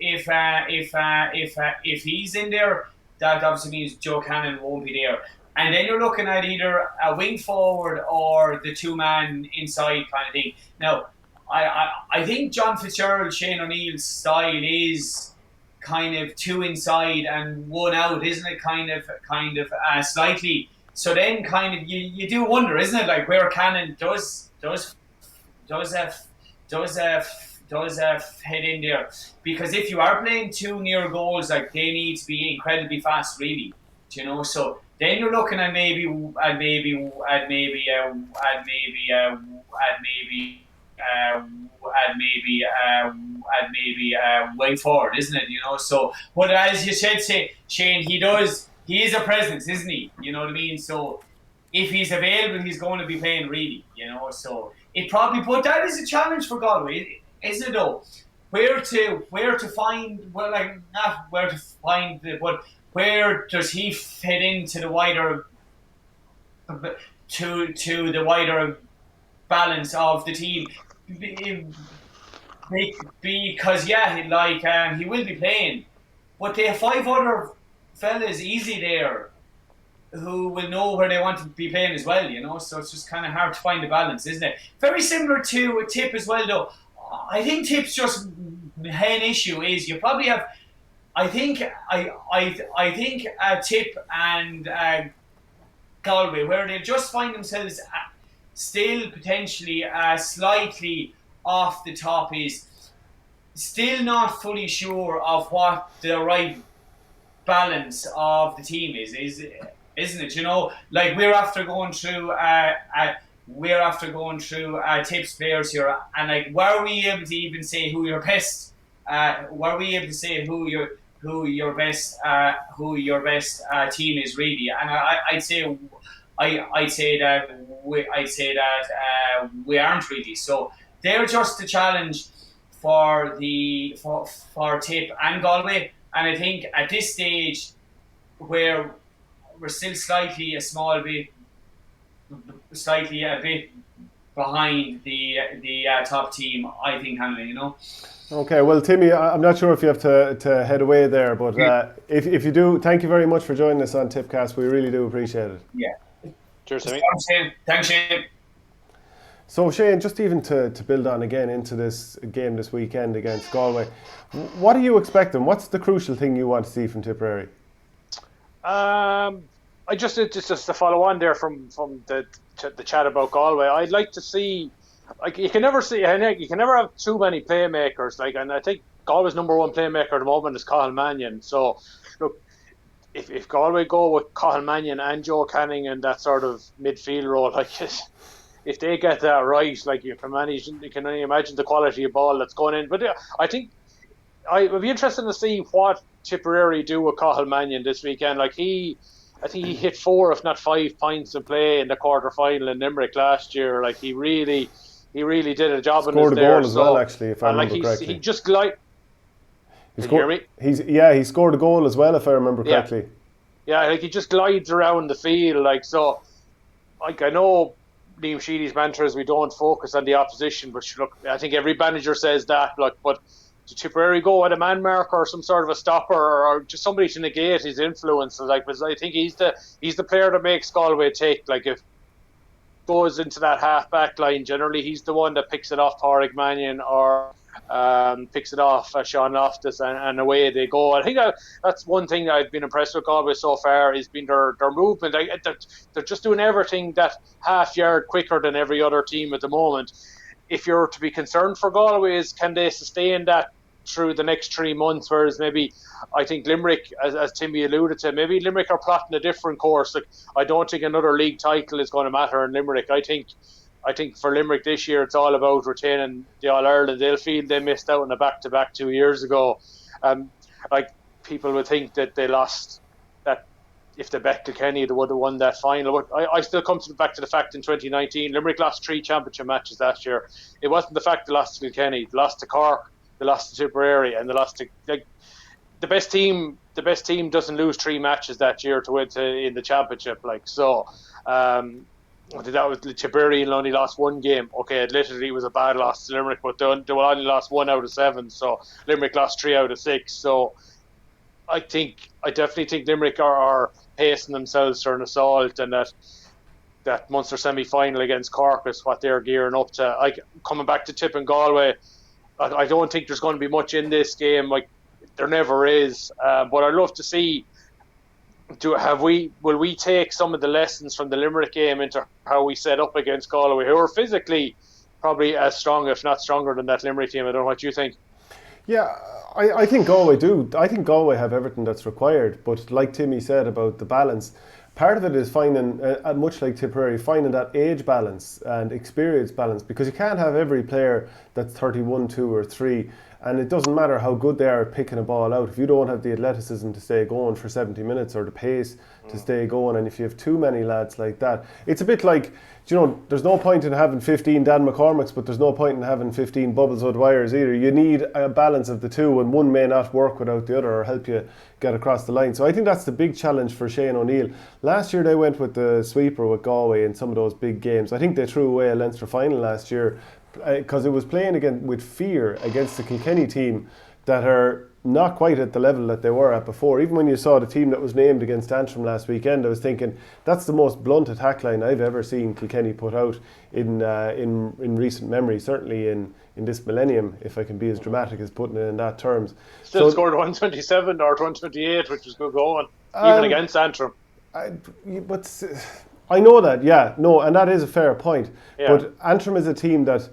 in there, that obviously means Joe Cannon won't be there. And then you're looking at either a wing forward or the two-man inside kind of thing. Now, I think John Fitzgerald, Shane O'Neill's style is kind of two inside and one out, isn't it? Kind of slightly. So then kind of you do wonder, isn't it? Like where Cannon does head in there, because if you are playing two near goals, like they need to be incredibly fast, really. So then you're looking at maybe wing forward, isn't it? So, but as you said, Shane, he is a presence, isn't he? You know what I mean? So if he's available, he's going to be playing, really. So it probably, but that is a challenge for Galway, isn't it? Though, where to find? Well, like not where to find, but where does he fit into the wider to the wider balance of the team? Because he will be playing, but they have 5 other fellas easy there who will know where they want to be playing as well. So it's just kind of hard to find the balance, isn't it? Very similar to a Tipp as well, though. I think Tipp's just main issue is you probably have. I think Tipp and Galway, where they just find themselves still potentially slightly off the top, is still not fully sure of what the right balance of the team is, isn't it? You know, like we're after going through Tipp's players here, and like, were we able to even say who your best? Were we able to say who your best team is really? And I'd say we aren't really. So they're just the challenge for Tipp and Galway. And I think at this stage, where we're still slightly a bit behind the top team, I think, Hanley, you know.
Okay, well, Timmy, I'm not sure if you have to head away there, but if you do, thank you very much for joining us on TippCast. We really do appreciate it.
Yeah.
Cheers, Timmy.
Thanks, Shane.
So, Shane, just even to build on again into this game this weekend against Galway, what are you expecting? What's the crucial thing you want to see from Tipperary?
Just to follow on there from the chat about Galway, I'd like to see, like, you can never have too many playmakers, like, and I think Galway's number one playmaker at the moment is Cathal Mannion. So look, if Galway go with Cathal Mannion and Joe Canning in that sort of midfield role, like, if they get that right, like, you can only imagine the quality of ball that's going in. But I think I would be interested to see what Tipperary do with Cathal Mannion this weekend. Like, I think he hit 4, if not 5 points in play in the quarter final in Limerick last year. Like, he really did a job.
Scored a goal as well, actually, if I remember correctly.
He just like.
He scored a goal as well, if I remember correctly.
Yeah, like, he just glides around the field, like, so. Like, I know Liam Sheedy's mantra is we don't focus on the opposition, but look, I think every manager says that. Like, but to Tipperary go at a man marker or some sort of a stopper or just somebody to negate his influence? Like, because I think he's the player that makes Galway tick. Like, if goes into that half back line, generally he's the one that picks it off Pádraig Mannion or picks it off Sean Loftus, and away they go. I think that's one thing I've been impressed with Galway so far, has been their movement. They're just doing everything that half yard quicker than every other team at the moment. If you're to be concerned for Galway, is can they sustain that through the next 3 months? Whereas maybe I think Limerick, as Timmy alluded to, maybe Limerick are plotting a different course. Like, I don't think another league title is going to matter in Limerick. I think for Limerick this year, it's all about retaining the All-Ireland. They'll feel they missed out on a back-to-back 2 years ago. Like, people would think that they lost, that if they bet Kilkenny, they would have won that final. But I still come back to the fact in 2019, Limerick lost 3 championship matches last year. It wasn't the fact they lost to Kilkenny. They lost to Cork, they lost to Tipperary, and they lost to, like, the best team doesn't lose 3 matches that year to win in the championship. Like, so that was Tipperary and only lost 1 game. Okay, admittedly it was a bad loss to Limerick, but they only lost 1 out of 7. So Limerick lost 3 out of 6. So I definitely think Limerick are pacing themselves for an assault, and that Munster semi-final against Cork is what they're gearing up to. Coming back to Tipp and Galway, I don't think there's going to be much in this game. Like, there never is. But I'd love to see, will we take some of the lessons from the Limerick game into how we set up against Galway, who are physically probably as strong, if not stronger, than that Limerick team? I don't know what you think.
Yeah, I think Galway do. I think Galway have everything that's required. But like Timmy said about the balance, part of it is finding, much like Tipperary, finding that age balance and experience balance, because you can't have every player that's 31, 2 or 3, and it doesn't matter how good they are at picking a ball out. If you don't have the athleticism to stay going for 70 minutes or the pace to stay going, and if you have too many lads like that, it's a bit like, there's no point in having 15 Dan McCormicks, but there's no point in having 15 Bubbles O'Dwyers either. You need a balance of the two, and one may not work without the other or help you get across the line. So I think that's the big challenge for Shane O'Neill. Last year they went with the sweeper with Galway in some of those big games. I think they threw away a Leinster final last year because it was playing again with fear against the Kilkenny team that are not quite at the level that they were at before. Even when you saw the team that was named against Antrim last weekend, I was thinking that's the most blunt attack line I've ever seen Kilkenny put out in recent memory, certainly in this millennium, if I can be as dramatic as putting it in that terms.
Still scored 127 or 128, which was good going, even against Antrim.
But I know that, and that is a fair point. Yeah. But Antrim is a team that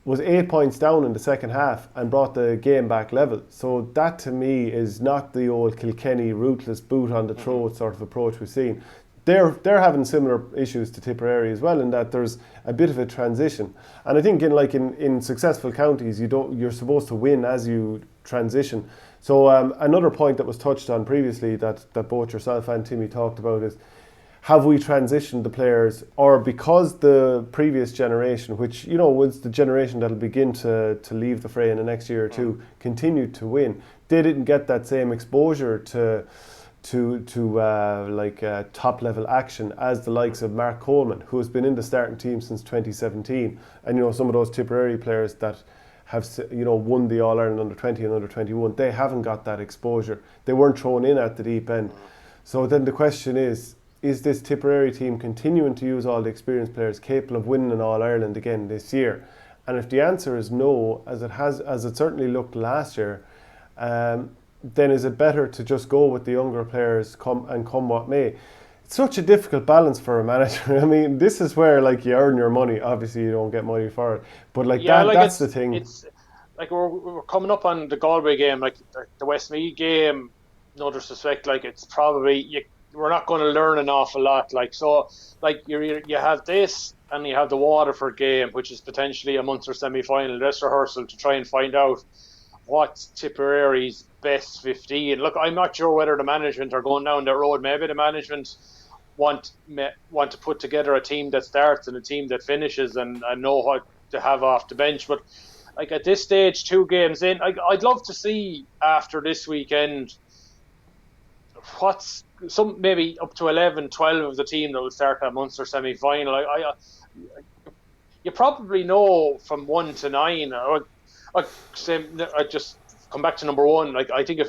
was 8 points down in the second half and brought the game back level. So that to me is not the old Kilkenny ruthless boot on the throat sort of approach we've seen. They're having similar issues to Tipperary as well, in that there's a bit of a transition. And I think in successful counties, you're supposed to win as you transition. So another point that was touched on previously that both yourself and Timmy talked about is, have we transitioned the players, or because the previous generation, which was the generation that'll begin to leave the fray in the next year or two, continued to win, they didn't get that same exposure to top level action as the likes of Mark Coleman, who has been in the starting team since 2017, and some of those Tipperary players that have won the All Ireland under 20 and under 21, they haven't got that exposure. They weren't thrown in at the deep end. So then the question is this Tipperary team continuing to use all the experienced players capable of winning an All Ireland again this year? And if the answer is no, as it certainly looked last year, then is it better to just go with the younger players come what may? It's such a difficult balance for a manager. I mean, this is where you earn your money. Obviously, you don't get money for it, but that's the thing.
It's like we're coming up on the Galway game, like the Westmeath game. No disrespect, it's probably we're not going to learn an awful lot. You have this, and you have the Waterford game, which is potentially a Munster semi-final dress rehearsal to try and find out what's Tipperary's best 15. Look, I'm not sure whether the management are going down that road. Maybe the management want to put together a team that starts and a team that finishes and know what to have off the bench. But at this stage, 2 games in, I'd love to see after this weekend what's maybe up to 11, 12 of the team that will start that Munster semi-final. You probably know from 1 to 9. I just come back to number 1. I think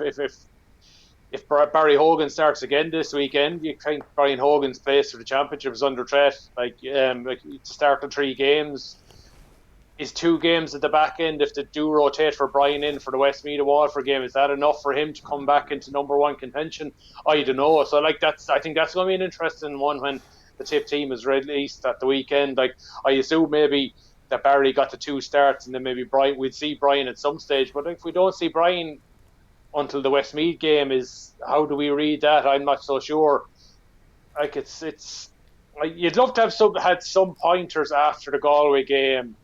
if Barry Hogan starts again this weekend, you think Brian Hogan's place for the championship is under threat. To start the 3 games, is 2 games at the back end, if they do rotate for Brian in for the Westmeath Waterford game, is that enough for him to come back into number 1 contention? I don't know. So I think that's going to be an interesting one when the Tipp team is released at the weekend. I assume maybe that Barry got the 2 starts and then maybe we'd see Brian at some stage. But if we don't see Brian until the Westmeath game, how do we read that? I'm not so sure. You'd love to have had some pointers after the Galway game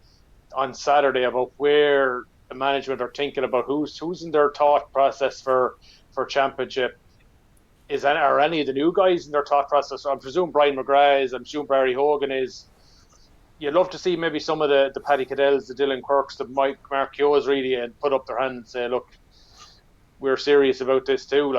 on Saturday about where the management are thinking about who's in their thought process for championship. Are any of the new guys in their thought process? I presume Brian McGrath is. I'm presume Barry Hogan is. You'd love to see maybe some of the Paddy Caddells, the Dylan Quirks, the Mark Hughes really, and put up their hand and say, look, we're serious about this too.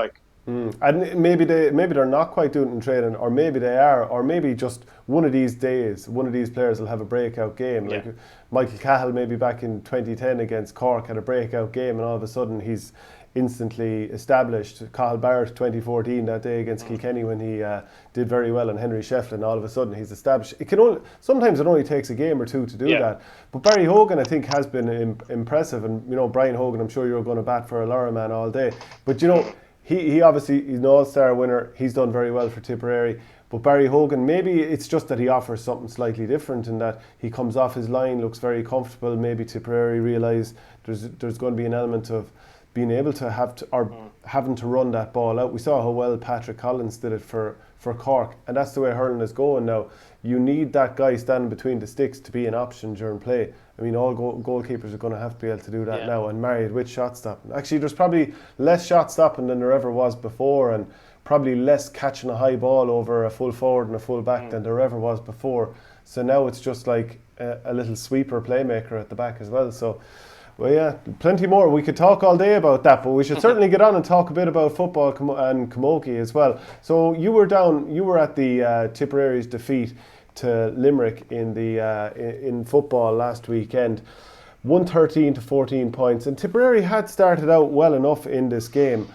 And maybe they're not quite doing it in training, or maybe they are, or maybe just one of these days, one of these players will have a breakout game.
Yeah.
Like Michael Cahill, maybe back in 2010 against Cork, had a breakout game, and all of a sudden he's instantly established. Cahill Barrett 2014 that day against Kilkenny when he did very well, and Henry Shefflin, all of a sudden he's established. Sometimes it only takes a game or 2 to do that. But Barry Hogan, I think, has been impressive, and Brian Hogan, I'm sure you're going to bat for a Lara man all day. But he obviously, he's an all-star winner. He's done very well for Tipperary. But Barry Hogan, maybe it's just that he offers something slightly different in that he comes off his line, looks very comfortable. Maybe Tipperary realise there's going to be an element of being able to having to run that ball out. We saw how well Patrick Collins did it for Cork, and that's the way hurling is going now. You need that guy standing between the sticks to be an option during play. I mean, all goalkeepers are going to have to be able to do that now, and married with shot stopping. Actually, there's probably less shot stopping than there ever was before, and probably less catching a high ball over a full forward and a full back than there ever was before. So now it's just like a little sweeper playmaker at the back as well. So, well, yeah, plenty more. We could talk all day about that, but we should certainly get on and talk a bit about football and camogie as well. So you were at the Tipperary's defeat to Limerick in football last weekend, 113 to 14 points, and Tipperary had started out well enough in this game.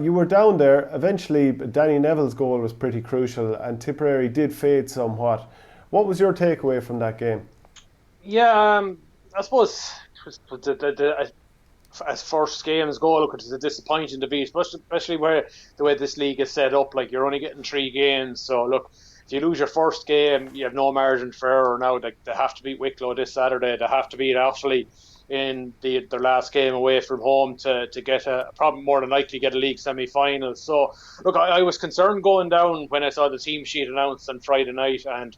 You were down there. Eventually, Danny Neville's goal was pretty crucial, and Tipperary did fade somewhat. What was your takeaway from that game?
Yeah, I suppose as first game's goal, look, it's a disappointing defeat, especially where the way this league is set up. Like, you're only getting 3 games, so look, if you lose your first game, you have no margin for error now. They have to beat Wicklow this Saturday. They have to beat Offaly in their last game away from home to get probably more than likely get a league semi-final. So, look, I was concerned going down when I saw the team sheet announced on Friday night, and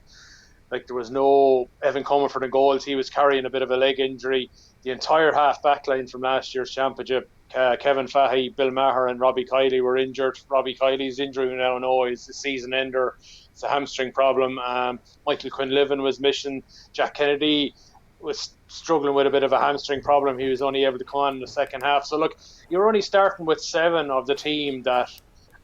like there was no Evan Comerford in goals. He was carrying a bit of a leg injury. The entire half back line from last year's championship, Kevin Fahey, Bill Maher and Robbie Kiley were injured. Robbie Kiley's injury we now know is a season ender. It's a hamstring problem. Michael Quinlivan was missing. Jack Kennedy was struggling with a bit of a hamstring problem. He was only able to come on in the second half. So look, you're only starting with 7 of the team that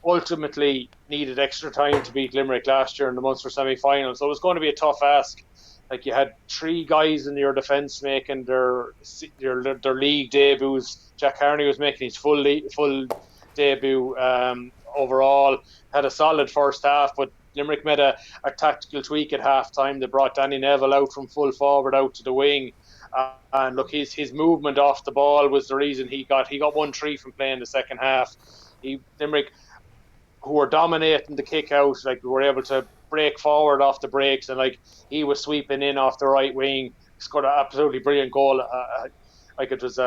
ultimately needed extra time to beat Limerick last year in the Munster semi-final. So it was going to be a tough ask. Like, you had 3 guys in your defence making their league debuts. Jack Carney was making his full debut overall. Had a solid first half, but Limerick made a tactical tweak at half time. They brought Danny Neville out from full forward out to the wing. And look, his movement off the ball was the reason he got 1-3 from playing the second half. Limerick, who were dominating the kick out, like, were able to break forward off the breaks, and like, he was sweeping in off the right wing, scored an absolutely brilliant goal. Like, it was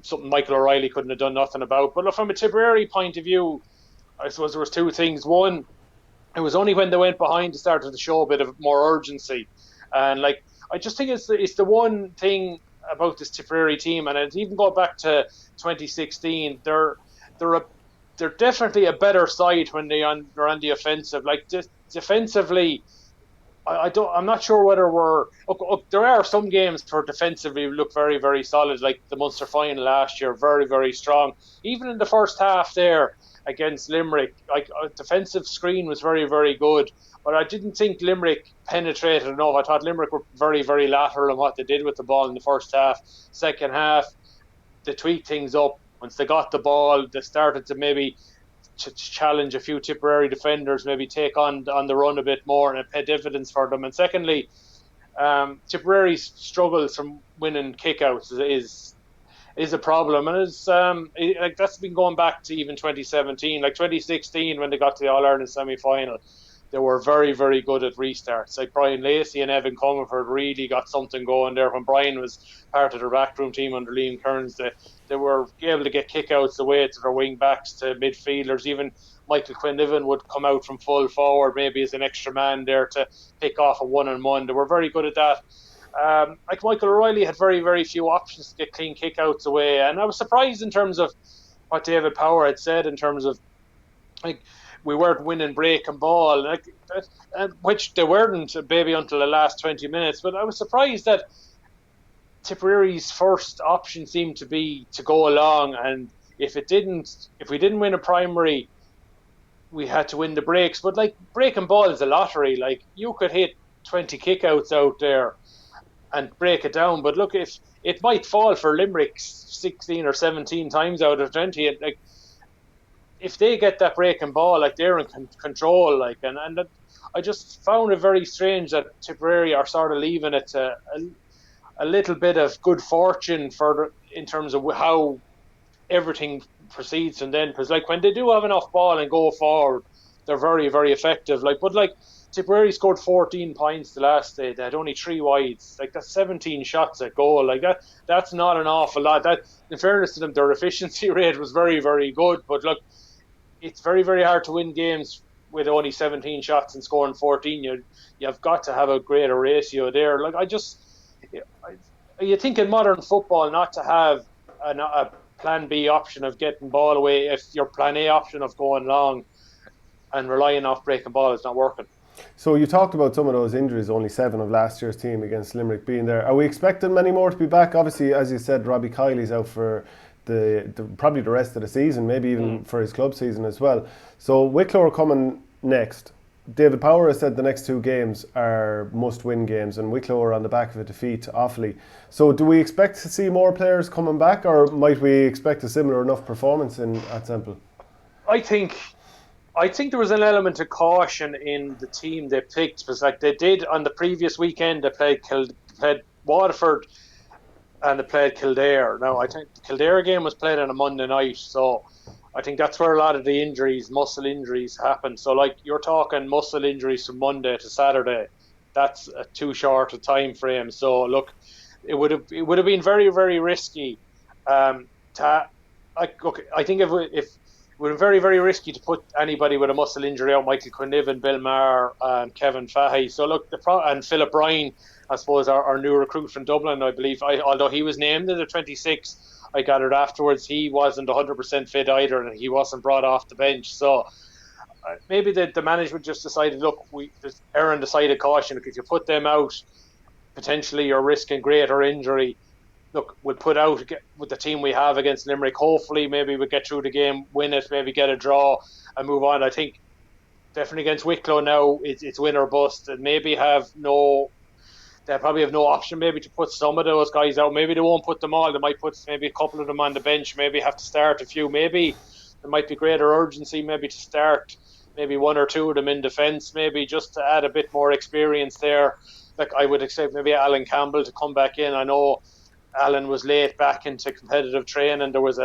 something Michael O'Reilly couldn't have done nothing about. But look, from a Tipperary point of view, I suppose there was 2 things. One, it was only when they went behind to start to show a bit of more urgency, and like, I just think it's the one thing about this Tipperary team, and it even go back to 2016. They're definitely a better side when they're on the offensive. Like, defensively, I'm not sure whether there are some games where defensively we look very, very solid, like the Munster final last year, very, very strong. Even in the first half there against Limerick, like, a defensive screen was very, very good. But I didn't think Limerick penetrated enough. I thought Limerick were very, very lateral in what they did with the ball in the first half. Second half, they tweaked things up. Once they got the ball, they started to maybe challenge a few Tipperary defenders, maybe take on the run a bit more, and it paid dividends for them. And secondly, Tipperary's struggles from winning kickouts is a problem, and like, that's been going back to even 2017, like 2016 when they got to the All-Ireland semi-final. They were very, very good at restarts. Like, Brian Lacey and Evan Comerford really got something going there. When Brian was part of the backroom team under Liam Kearns, they were able to get kickouts away to their wing backs, to midfielders. Even Michael Quinlivan would come out from full forward, maybe as an extra man there to pick off a 1-on-1. They were very good at that. Like, Michael O'Reilly had very, very few options to get clean kickouts away, and I was surprised in terms of what David Power had said in terms of, like, we weren't winning break and ball, like, which they weren't maybe until the last 20 minutes. But I was surprised that Tipperary's first option seemed to be to go along, and if we didn't win a primary, we had to win the breaks. But like, break and ball is a lottery. Like, you could hit 20 kickouts out there and break it down, but look, if it might fall for Limerick 16 or 17 times out of 20, like, if they get that breaking ball, like, they're in control, like, and I just found it very strange that Tipperary are sort of leaving it to a little bit of good fortune in terms of how everything proceeds from then, because like, when they do have enough ball and go forward, they're very, very effective. Like, but like, Tipperary scored 14 points the last day. They had only 3 wides. Like, that's 17 shots at goal. Like, that's not an awful lot. That, in fairness to them, their efficiency rate was very, very good. But look, it's very, very hard to win games with only 17 shots and scoring 14. You've got to have a greater ratio there. Like, you think in modern football not to have a plan B option of getting ball away if your plan A option of going long and relying off breaking ball is not working.
So you talked about some of those injuries, only 7 of last year's team against Limerick being there. Are we expecting many more to be back? Obviously, as you said, Robbie Kiley's out for probably the rest of the season, maybe even for his club season as well. So Wicklow are coming next. David Power has said the next 2 games are must-win games, and Wicklow are on the back of a defeat to Offaly. So do we expect to see more players coming back, or might we expect a similar enough performance at Semple? I think there was an element of caution in the team they picked, because like they did on the previous weekend, they played Waterford and they played Kildare. Now, I think the Kildare game was played on a Monday night, so
I think that's where a lot of the injuries, muscle injuries, happen. So, like, you're talking muscle injuries from Monday to Saturday. That's too short a time frame. So, look, it would have been very, very risky. To like, okay, I think if it would have been very, very risky to put anybody with a muscle injury out, Michael Quinnivan, Bill Maher, and Kevin Fahey. So, look, and Philip Ryan, I suppose, our new recruit from Dublin, I believe. Although he was named in the 26, I gathered afterwards he wasn't 100% fit either, and he wasn't brought off the bench. So maybe the management just decided, look, Aaron decided caution. If you put them out, potentially you're risking greater injury. Look, we'll put out with the team we have against Limerick. Hopefully, maybe we'll get through the game, win it, maybe get a draw and move on. I think definitely against Wicklow now, it's win or bust, and maybe they probably have no option maybe to put some of those guys out. Maybe they won't put them all. They might put maybe a couple of them on the bench, maybe have to start a few. Maybe there might be greater urgency maybe to start maybe one or two of them in defence, maybe just to add a bit more experience there. Like, I would expect maybe Alan Campbell to come back in. I know Alan was late back into competitive training. There was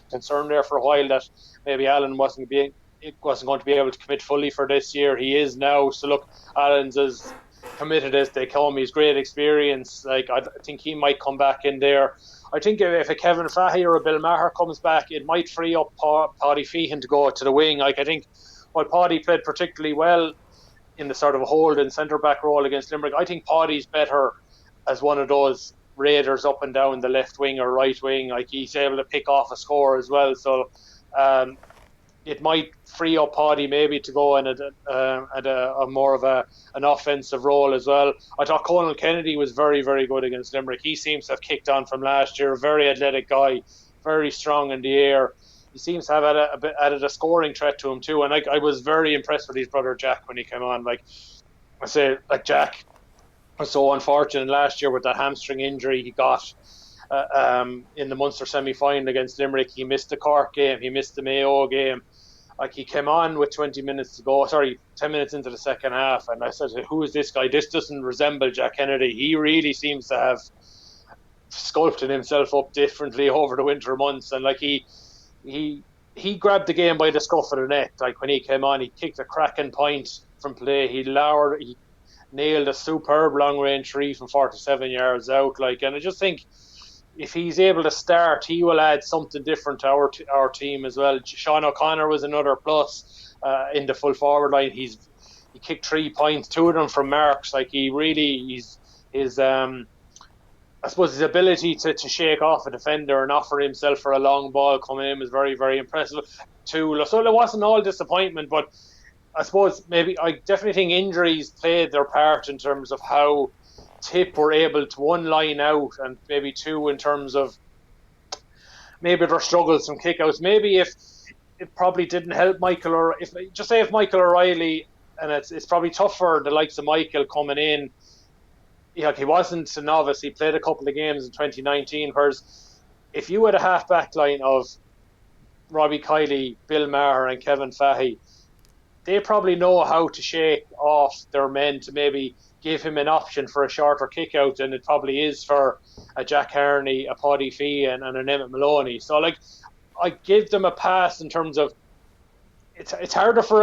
concern there for a while that maybe Alan wasn't going to be able to commit fully for this year. He is now. So look, Alan's as committed as they come. He's great experience. Like, I think he might come back in there. I think if a Kevin Fahey or a Bill Maher comes back, it might free up Paddy Feehan to go to the wing. Like, I think while Paddy played particularly well in the sort of hold and centre-back role against Limerick, I think Paddy's better as one of those raiders up and down the left wing or right wing. Like, he's able to pick off a score as well. So it might free up Paddy maybe to go in at a more of an offensive role as well. I thought Conal Kennedy was very, very good against Limerick. He seems to have kicked on from last year. Very athletic guy, very strong in the air. He seems to have added a scoring threat to him too. And I was very impressed with his brother Jack when he came on. Like I say, like, Jack was so unfortunate last year with that hamstring injury he got in the Munster semi-final against Limerick. He missed the Cork game. He missed the Mayo game. Like, he came on with 10 minutes into the second half, and I said, who is this guy? This doesn't resemble Jack Kennedy. He really seems to have sculpted himself up differently over the winter months, and like he grabbed the game by the scruff of the neck. Like, when he came on, he kicked a cracking point from play. He nailed a superb long range three from 47 yards out. Like, and I just think if he's able to start, he will add something different to our team as well. Sean O'Connor was another plus in the full forward line. He kicked 3 points, 2 of them from marks. Like, I suppose his ability to shake off a defender and offer himself for a long ball coming in was very, very impressive too. So it wasn't all disappointment, but I suppose I definitely think injuries played their part in terms of how Tipp were able to, one, line out, and maybe two, in terms of maybe their struggles from kickouts. Maybe if it probably didn't help Michael, or if Michael O'Reilly, and it's probably tough for the likes of Michael coming in. Like, he wasn't a novice. He played a couple of games in 2019. Whereas if you had a half-back line of Robbie Kiley, Bill Maher and Kevin Fahey, they probably know how to shake off their men to maybe give him an option for a shorter kick-out than it probably is for a Jack Harney, a Paddy Feehan and an Emmett Maloney. So, like, I give them a pass in terms of it's harder for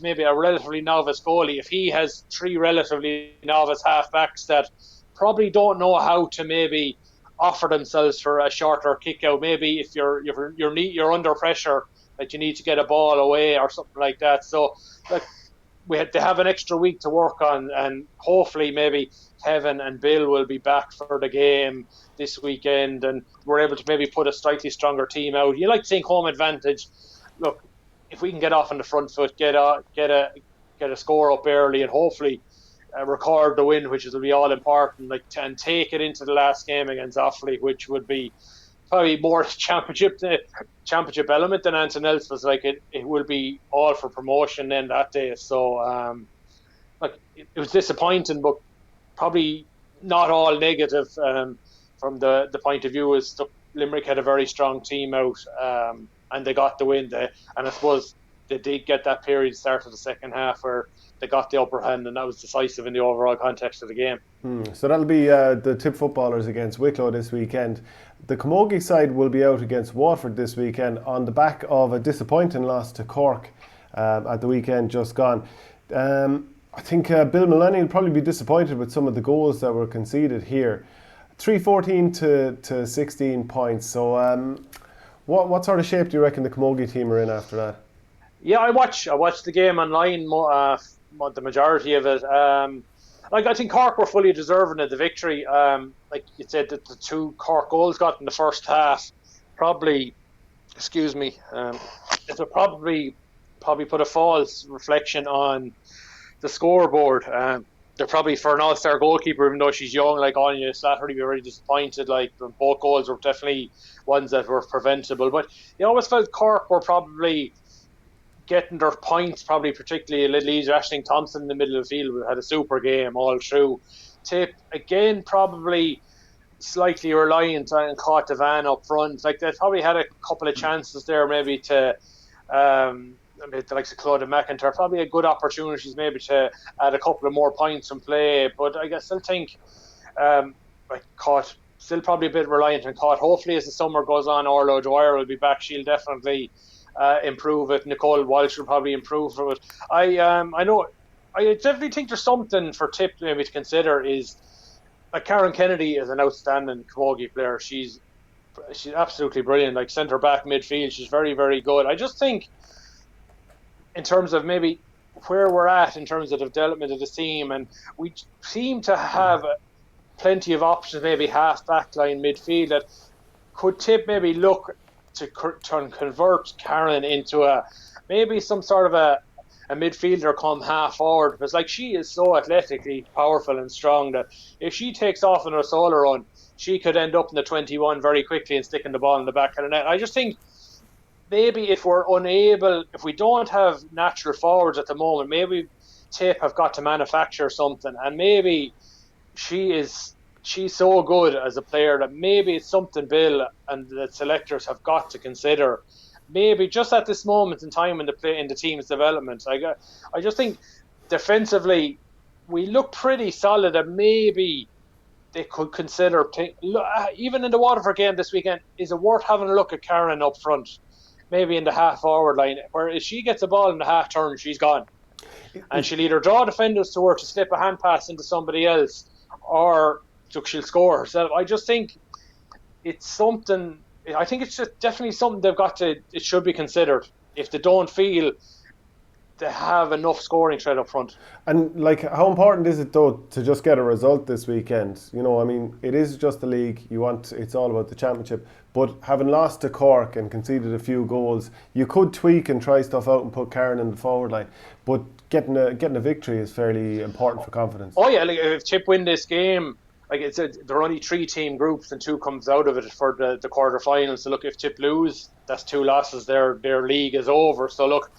maybe a relatively novice goalie if he has 3 relatively novice half-backs that probably don't know how to maybe offer themselves for a shorter kick-out. Maybe if you're under pressure, that you need to get a ball away or something like that. So, like, they have an extra week to work on, and hopefully maybe Kevin and Bill will be back for the game this weekend, and we're able to maybe put a slightly stronger team out. You like to think home advantage. Look, if we can get off on the front foot, get a score up early, and hopefully record the win, which will be all important, like, and take it into the last game against Offaly, which would be probably more championship element than anything else. Was like it will be all for promotion then that day. So it was disappointing, but probably not all negative from the point of view is Limerick had a very strong team out, and they got the win there. And I suppose they did get that period start of the second half where they got the upper hand, and that was decisive in the overall context of the game.
So that'll be the Tipp footballers against Wicklow this weekend. The camogie side will be out against Waterford this weekend on the back of a disappointing loss to Cork at the weekend just gone. I think Bill Maloney will probably be disappointed with some of the goals that were conceded here. 3-14 to 16 points. So what sort of shape do you reckon the camogie team are in after that?
Yeah, I watched the game online, the majority of it. I think Cork were fully deserving of the victory. Like you said, that the 2 Cork goals got in the first half probably, it probably put a false reflection on the scoreboard. They're probably, for an all-star goalkeeper, even though she's young, like Anya Slattery, be very disappointed. Like, both goals were definitely ones that were preventable. But you always felt Cork were probably getting their points, probably particularly a little easier. Aisling Thompson in the middle of the field had a super game all through. Tipp, again, probably slightly reliant on caught the van up front. Like, they probably had a couple of chances there, maybe to the likes of Claude McIntyre, probably a good opportunities maybe to add a couple of more points in play. But I still think Caught still probably a bit reliant on Caught. Hopefully, as the summer goes on, Orla Dwyer will be back. She'll definitely improve it. Nicole Walsh will probably improve it. I definitely think there's something for Tipp maybe to consider. Is Karen Kennedy is an outstanding camogie player. She's absolutely brilliant. Like, centre back, midfield, she's very, very good. I just think, in terms of maybe where we're at in terms of the development of the team, and we seem to have plenty of options, maybe half back line, midfield, that could Tipp maybe look to convert Karen into maybe some sort of a midfielder come half forward, because like, she is so athletically powerful and strong that if she takes off on her solo run, she could end up in the 21 very quickly and sticking the ball in the back of the net. I just think maybe if we don't have natural forwards at the moment, maybe Tipp have got to manufacture something. And maybe she's so good as a player that maybe it's something Bill and the selectors have got to consider. Maybe just at this moment in time in the team's development. I just think defensively we look pretty solid, and maybe they could consider, even in the Waterford game this weekend, is it worth having a look at Karen up front? Maybe in the half forward line, where if she gets a ball in the half turn, she's gone. And she'll either draw defenders to her to slip a hand pass into somebody else, or she'll score herself. I just think it's something, I think it's just definitely something it should be considered if they don't feel they have enough scoring threat up front.
And like, how important is it though to just get a result this weekend? You know, I mean, it is just the league. It's all about the championship. But having lost to Cork and conceded a few goals, you could tweak and try stuff out and put Karen in the forward line. But getting a victory is fairly important for confidence.
Oh yeah, like if Tipp win this game, like there are only 3 team groups and 2 comes out of it for the quarterfinals. So look, if Tipp lose, that's 2 losses. Their league is over. So look,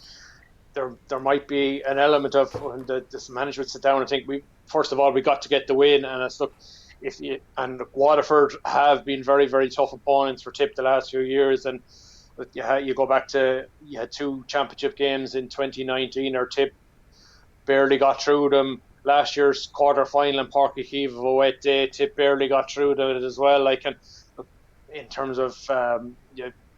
there might be an element of when this management sit down and think, we got to get the win. And look, and Waterford have been very, very tough opponents for Tipp the last few years, and you go back to, you had 2 championship games in 2019, or Tipp barely got through them. Last year's quarter final in Páirc Uí Chaoimh of a wet day, Tipp barely got through to it as well. Like, in terms of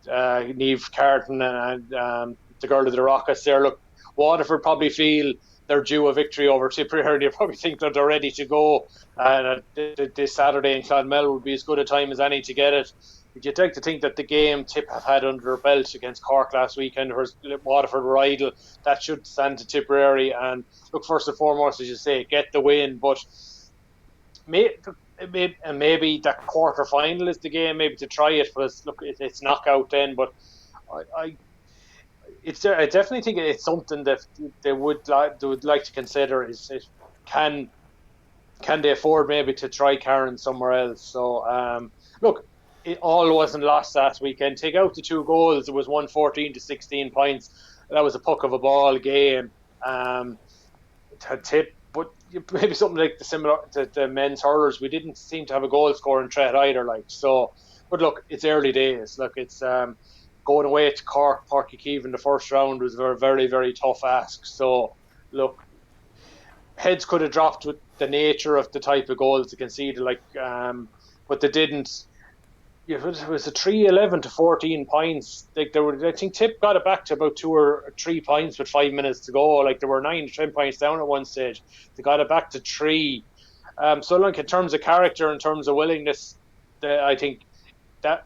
Niamh Carton and the girl of the Rockets there, look, Waterford probably feel they're due a victory over Tipperary. They probably think that they're ready to go. And this Saturday in Clonmel would be as good a time as any to get it. But you'd like to think that the game Tipp have had under their belt against Cork last weekend, where Waterford were idle, that should stand to Tipperary. And look, first and foremost, as you say, get the win. But maybe that quarter final is the game, maybe to try it. But it's knockout then. But I definitely think it's something that they would like to consider. Can they afford maybe to try Karen somewhere else? So look, it all wasn't lost last weekend. Take out the 2 goals, it was 114 to 16 points. That was a puck of a ball game. Tipp, but maybe something like similar to the men's hurlers. We didn't seem to have a goal scoring threat either. But look, it's early days. Look, it's going away to Cork, Páirc Uí Chaoimh in the first round was a very, very tough ask. So, look, heads could have dropped with the nature of the type of goals they conceded, but they didn't. it was a 3-11 to 14 points. Like I think Tipp got it back to about 2 or 3 points with 5 minutes to go. Like there were 9 to 10 points down at one stage. They got it back to 3. So like in terms of character, in terms of willingness, I think that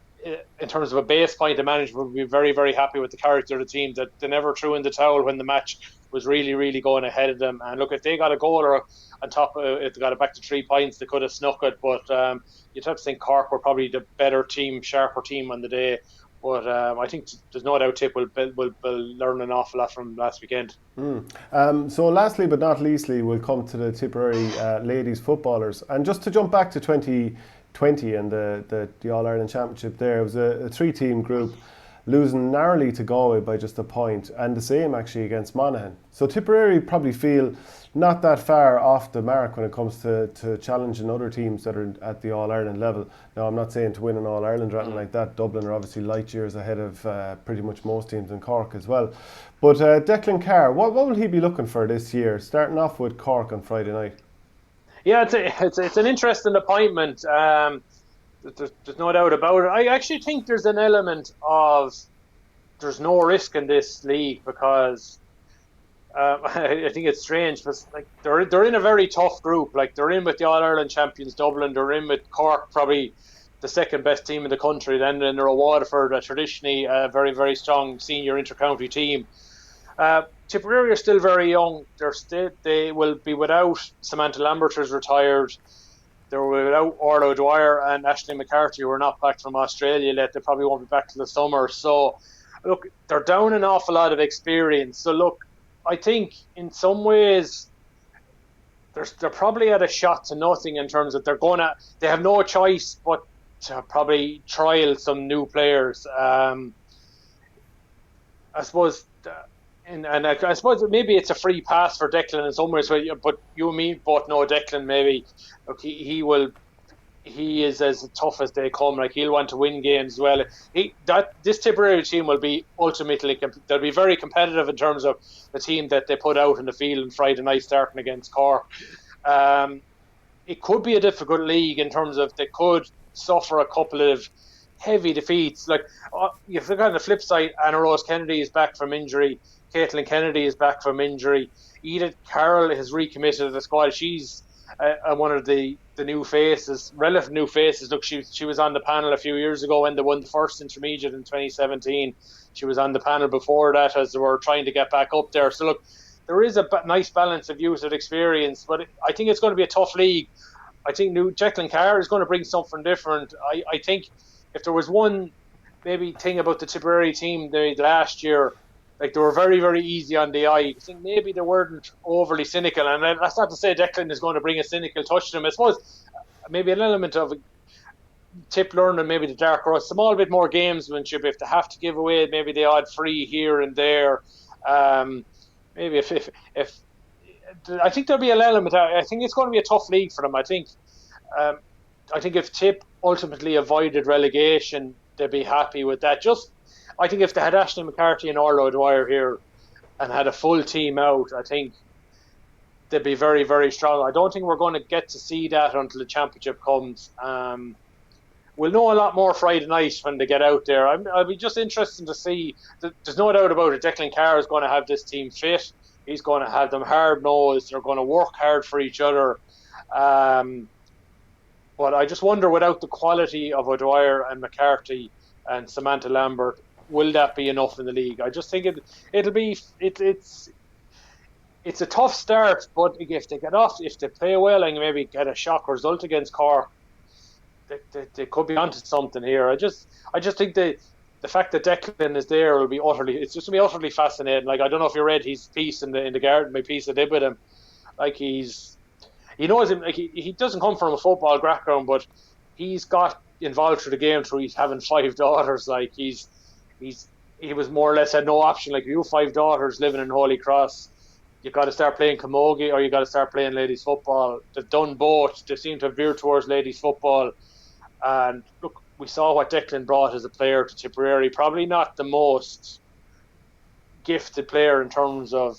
in terms of a base point, the management would be very, very happy with the character of the team, that they never threw in the towel when the match was really, really going ahead of them. And look, if they got a goal or on top of, if they got it back to 3 points, they could have snuck it. But you'd have to think Cork were probably the better team, sharper team on the day. But I think there's no doubt Tipp will learn an awful lot from last weekend.
So lastly but not leastly, we'll come to the Tipperary ladies footballers. And just to jump back to 2020 and the All-Ireland Championship there, it was a 3-team group, losing narrowly to Galway by just a point, and the same actually against Monaghan. So Tipperary probably feel not that far off the mark when it comes to challenging other teams that are at the All-Ireland level. Now, I'm not saying to win an All-Ireland or anything like that. Dublin are obviously light years ahead of pretty much most teams in Cork as well. But Declan Carr, what will he be looking for this year, starting off with Cork on Friday night?
Yeah, it's an interesting appointment. There's no doubt about it. I actually think there's an element of there's no risk in this league because I think it's strange, but like they're in a very tough group. Like they're in with the All Ireland champions Dublin, they're in with Cork, probably the second best team in the country. Then they're a Waterford, traditionally a very, very strong senior intercounty team. Tipperary are still very young. They will be without Samantha Lambert, who's retired. They were without Orla Dwyer and Ashley McCarthy, who are not back from Australia yet. They probably won't be back till the summer. So, look, they're down an awful lot of experience. So, look, I think in some ways they're probably at a shot to nothing in terms of they have no choice but to probably trial some new players. I suppose. And I suppose maybe it's a free pass for Declan in some ways, but you and me both know Declan. Maybe look, he is as tough as they come. Like he'll want to win games as well. This Tipperary team will be ultimately they'll be very competitive in terms of the team that they put out in the field on Friday night, starting against Cork. It could be a difficult league in terms of they could suffer a couple of heavy defeats. Like if look on the flip side, Anna Rose Kennedy is back from injury. Caitlin Kennedy is back from injury. Edith Carroll has recommitted to the squad. She's one of the new faces, relative new faces. Look, she was on the panel a few years ago when they won the first intermediate in 2017. She was on the panel before that as they were trying to get back up there. So look, there is a nice balance of youth and experience, but I think it's going to be a tough league. I think Declan Carr is going to bring something different. I think if there was one maybe thing about the Tipperary team last year, like they were very, very easy on the eye. I think maybe they weren't overly cynical, and that's not to say Declan is going to bring a cynical touch to them. I suppose maybe an element of Tipp learning maybe the dark horse, a small bit more gamesmanship if they have to give away maybe the odd free here and there. Maybe if I think there'll be an element. I think it's going to be a tough league for them. I think if Tipp ultimately avoided relegation, they'd be happy with that. I think if they had Ashley McCarthy and Orla Dwyer here and had a full team out, I think they'd be very, very strong. I don't think we're going to get to see that until the championship comes. We'll know a lot more Friday night when they get out there. I'll be just interested to see. There's no doubt about it. Declan Carr is going to have this team fit. He's going to have them hard-nosed. They're going to work hard for each other. But I just wonder, without the quality of O'Dwyer and McCarthy and Samantha Lambert, will that be enough in the league? I just think it's a tough start, but if they play well and maybe get a shock result against Cork, they could be onto something here. I just think the fact that Declan is there will be utterly fascinating. Like I don't know if you read his piece in the Garden, my piece I did with him. Like he knows him. Like he doesn't come from a football background, but he's got involved through the game through he's having 5 daughters. Like he was more or less had no option. Like you have 5 daughters living in Holy Cross, you've got to start playing camogie or you got to start playing ladies football. They've done both. They seem to have veered towards ladies football. And look, we saw what Declan brought as a player to Tipperary. Probably not the most gifted player in terms of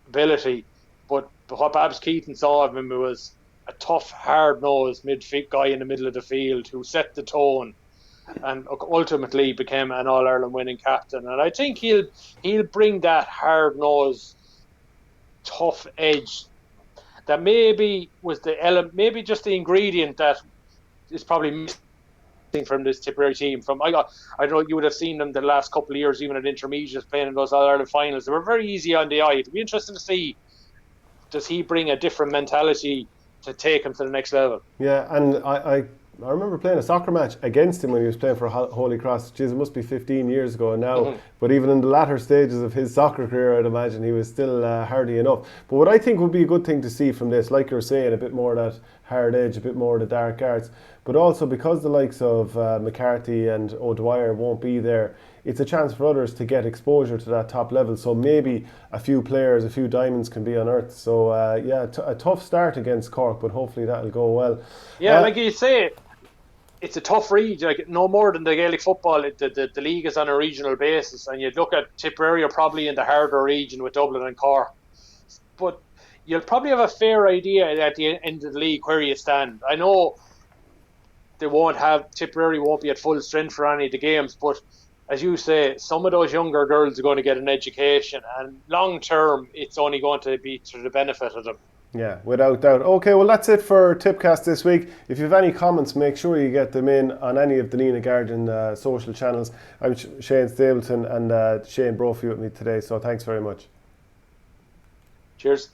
ability, but what Babs Keaton saw of him was a tough, hard-nosed midfield guy in the middle of the field who set the tone and ultimately became an All-Ireland winning captain. And I think he'll bring that hard-nosed, tough edge that maybe was the element, maybe just the ingredient that is probably missing from this Tipperary team. I don't know, you would have seen them the last couple of years, even at intermediates, playing in those All-Ireland finals. They were very easy on the eye. It'd be interesting to see, does he bring a different mentality to take him to the next level?
Yeah, and I remember playing a soccer match against him when he was playing for Holy Cross. Jeez, it must be 15 years ago now. But even in the latter stages of his soccer career, I'd imagine he was still hardy enough. But what I think would be a good thing to see from this, like you're saying, a bit more of that hard edge, a bit more of the dark arts. But also because the likes of McCarthy and O'Dwyer won't be there, it's a chance for others to get exposure to that top level. So maybe a few players, a few diamonds can be unearthed. So a tough start against Cork, but hopefully that'll go well.
Yeah, like you say, it's a tough read. Like, no more than the Gaelic football, the league is on a regional basis, and you'd look at Tipperary are probably in the harder region with Dublin and Cork. But you'll probably have a fair idea at the end of the league where you stand. I know Tipperary won't be at full strength for any of the games, but as you say, some of those younger girls are going to get an education, and long term, it's only going to be to the benefit of them.
Yeah, without doubt. Okay, well that's it for TippCast this week. If you have any comments, make sure you get them in on any of the Nina Guardian social channels. I'm Shane Stapleton, and Shane Brophy with me today, so thanks very much.
Cheers.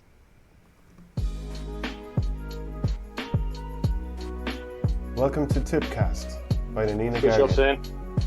Welcome to TippCast by the Nina
Good
Guardian.
job, Shane.